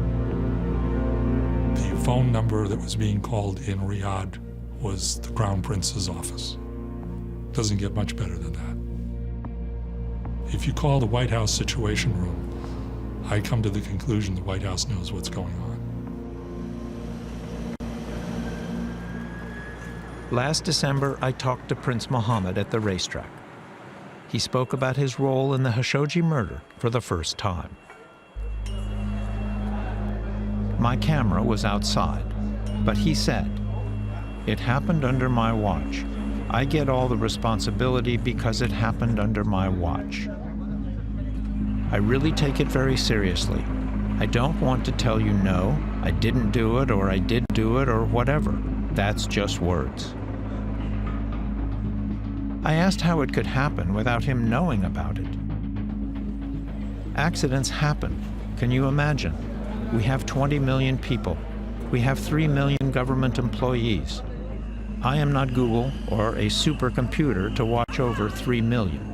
The phone number that was being called in Riyadh was the Crown Prince's office. Doesn't get much better than that. If you call the White House Situation Room, I come to the conclusion the White House knows what's going on. Last December, I talked to Prince Mohammed at the racetrack. He spoke about his role in the Khashoggi murder for the first time. My camera was outside, but he said, "It happened under my watch. I get all the responsibility because it happened under my watch." I really take it very seriously. I don't want to tell you no, I didn't do it, or I did do it, or whatever. That's just words. I asked how it could happen without him knowing about it. Accidents happen. Can you imagine? We have 20 million people. We have 3 million government employees. I am not Google or a supercomputer to watch over 3 million.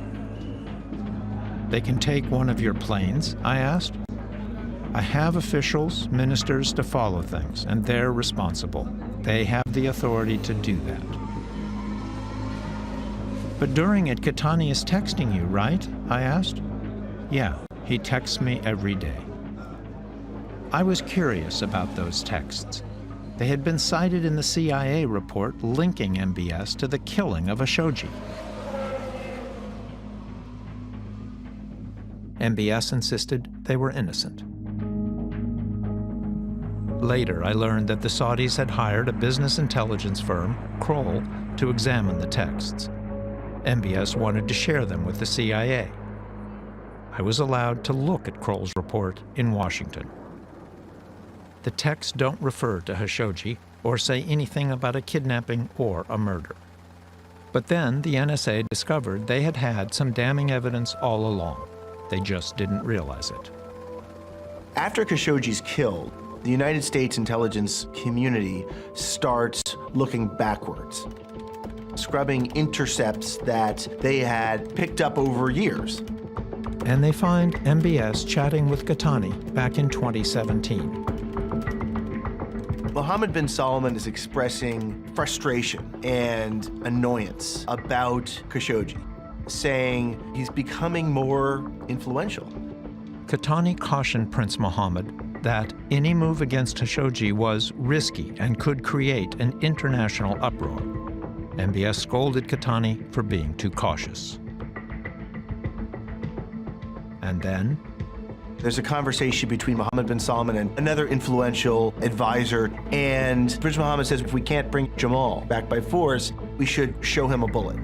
They can take one of your planes, I asked. I have officials, ministers to follow things, and they're responsible. They have the authority to do that. But during it, Qahtani is texting you, right? I asked. Yeah, he texts me every day. I was curious about those texts. They had been cited in the CIA report linking MBS to the killing of Khashoggi. MBS insisted they were innocent. Later, I learned that the Saudis had hired a business intelligence firm, Kroll, to examine the texts. MBS wanted to share them with the CIA. I was allowed to look at Kroll's report in Washington. The texts don't refer to Khashoggi or say anything about a kidnapping or a murder. But then the NSA discovered they had had some damning evidence all along. They just didn't realize it. After Khashoggi's killed, the United States intelligence community starts looking backwards, scrubbing intercepts that they had picked up over years. And they find MBS chatting with Qahtani back in 2017. Mohammed bin Salman is expressing frustration and annoyance about Khashoggi, saying he's becoming more influential. Qahtani cautioned Prince Mohammed that any move against Khashoggi was risky and could create an international uproar. MBS scolded Qahtani for being too cautious. And then? There's a conversation between Mohammed bin Salman and another influential advisor, and Prince Mohammed says if we can't bring Jamal back by force, we should show him a bullet.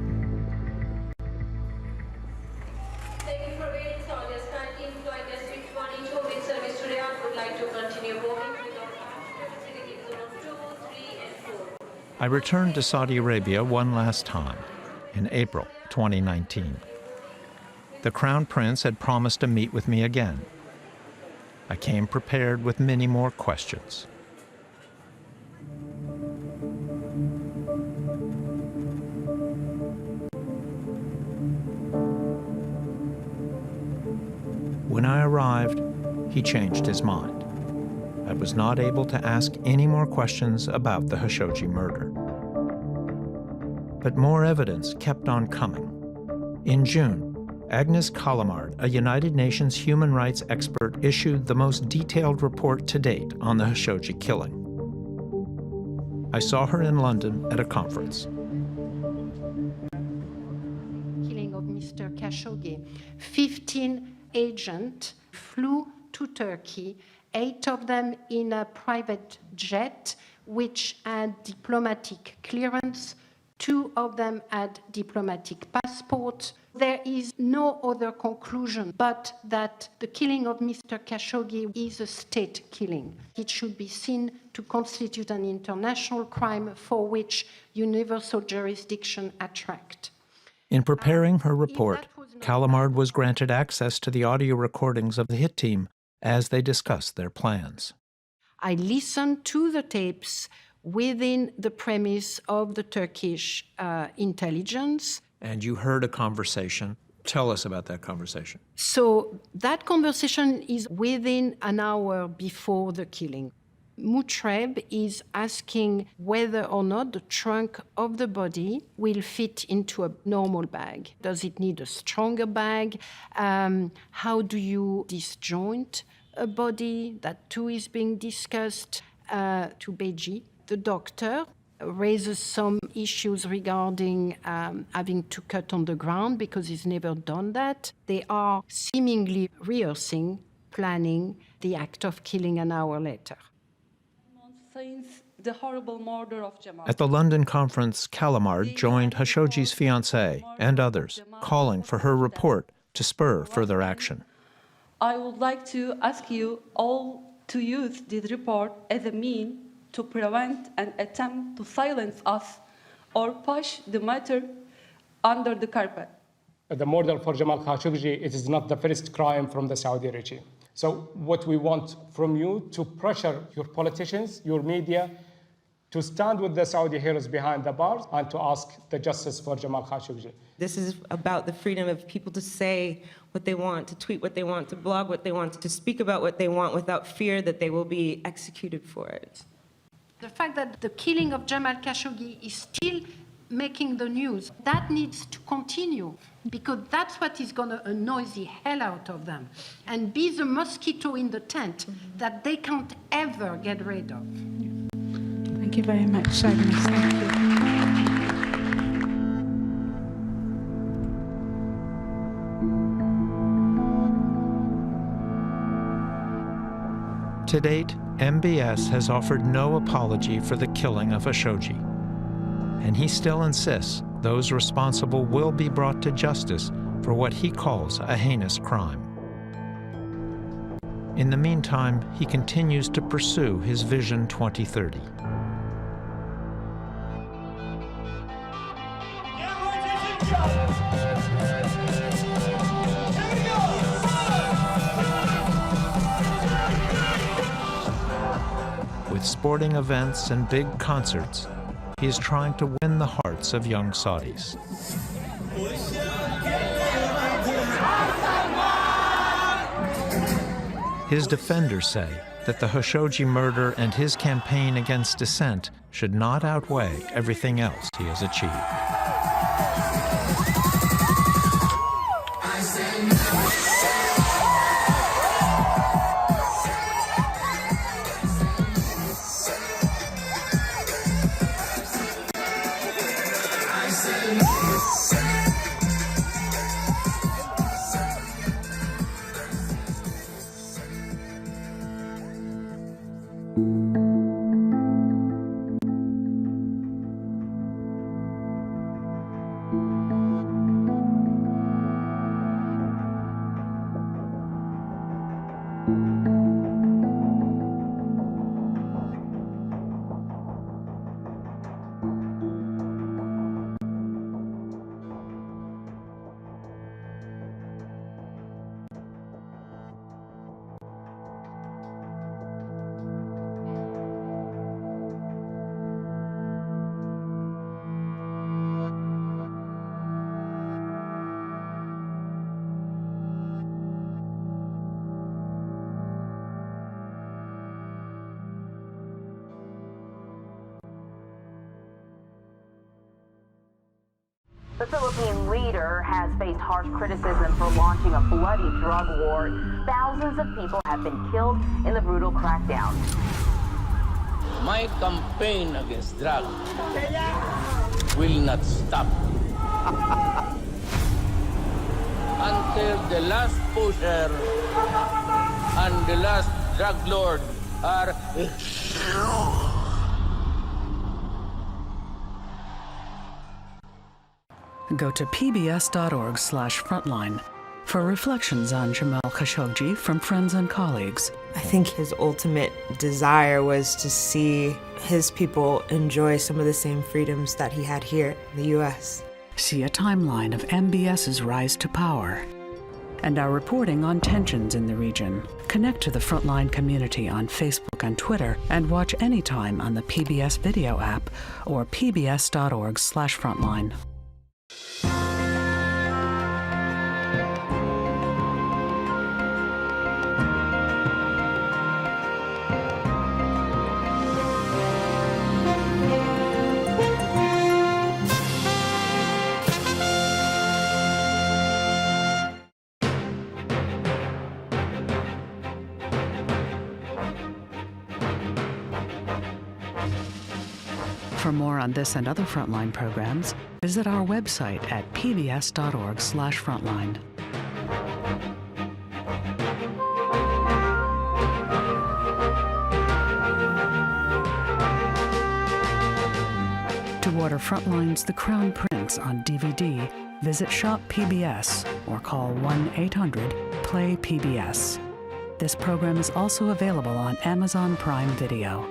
I returned to Saudi Arabia one last time, in April 2019. The Crown Prince had promised to meet with me again. I came prepared with many more questions. When I arrived, he changed his mind. I was not able to ask any more questions about the Khashoggi murder. But more evidence kept on coming. In June, Agnes Callamard, a United Nations human rights expert, issued the most detailed report to date on the Khashoggi killing. I saw her in London at a conference. Killing of Mr. Khashoggi. 15 agents flew to Turkey, 8 of them in a private jet, which had diplomatic clearance. 2 of them had diplomatic passports. There is no other conclusion but that the killing of Mr. Khashoggi is a state killing. It should be seen to constitute an international crime for which universal jurisdiction attract. In preparing her report, Callamard was granted access to the audio recordings of the hit team as they discussed their plans. I listened to the tapes within the premise of the Turkish intelligence. And you heard a conversation. Tell us about that conversation. So that conversation is within an hour before the killing. Mutreb is asking whether or not the trunk of the body will fit into a normal bag. Does it need a stronger bag? How do you disjoint a body? That too is being discussed. To Beji, the doctor raises some issues regarding having to cut on the ground because he's never done that. They are seemingly rehearsing, planning the act of killing an hour later. since the horrible murder of Jamal. At the London conference, Calamard joined Khashoggi's fiancé and others, calling for her report to spur further action. I would like to ask you all to use this report as a means to prevent an attempt to silence us or push the matter under the carpet. The murder for Jamal Khashoggi, it is not the first crime from the Saudi regime. So what we want from you to pressure your politicians, your media, to stand with the Saudi heroes behind the bars and to ask the justice for Jamal Khashoggi. This is about the freedom of people to say what they want, to tweet what they want, to blog what they want, to speak about what they want without fear that they will be executed for it. The fact that the killing of Jamal Khashoggi is still making the news, that needs to continue, because that's what is going to annoy the hell out of them and be the mosquito in the tent that they can't ever get rid of. Thank you very much, Agnes. Thank you. To date, MBS has offered no apology for the killing of Khashoggi, and he still insists those responsible will be brought to justice for what he calls a heinous crime. In the meantime, he continues to pursue his Vision 2030. With sporting events and big concerts, he is trying to win the hearts of young Saudis. His defenders say that the Khashoggi murder and his campaign against dissent should not outweigh everything else he has achieved. The Philippine leader has faced harsh criticism for launching a bloody drug war. Thousands of people have been killed in the brutal crackdown. My campaign against drugs will not stop until the last pusher and the last drug lord are Go to pbs.org/frontline for reflections on Jamal Khashoggi from friends and colleagues. I think his ultimate desire was to see his people enjoy some of the same freedoms that he had here in the U.S. See a timeline of MBS's rise to power and our reporting on tensions in the region. Connect to the Frontline community on Facebook and Twitter and watch anytime on the PBS video app or pbs.org/frontline. For more on this and other Frontline programs, visit our website at pbs.org/frontline. order Frontline's The Crown Prince on DVD, visit Shop PBS or call 1-800-PLAY-PBS. This program is also available on Amazon Prime Video.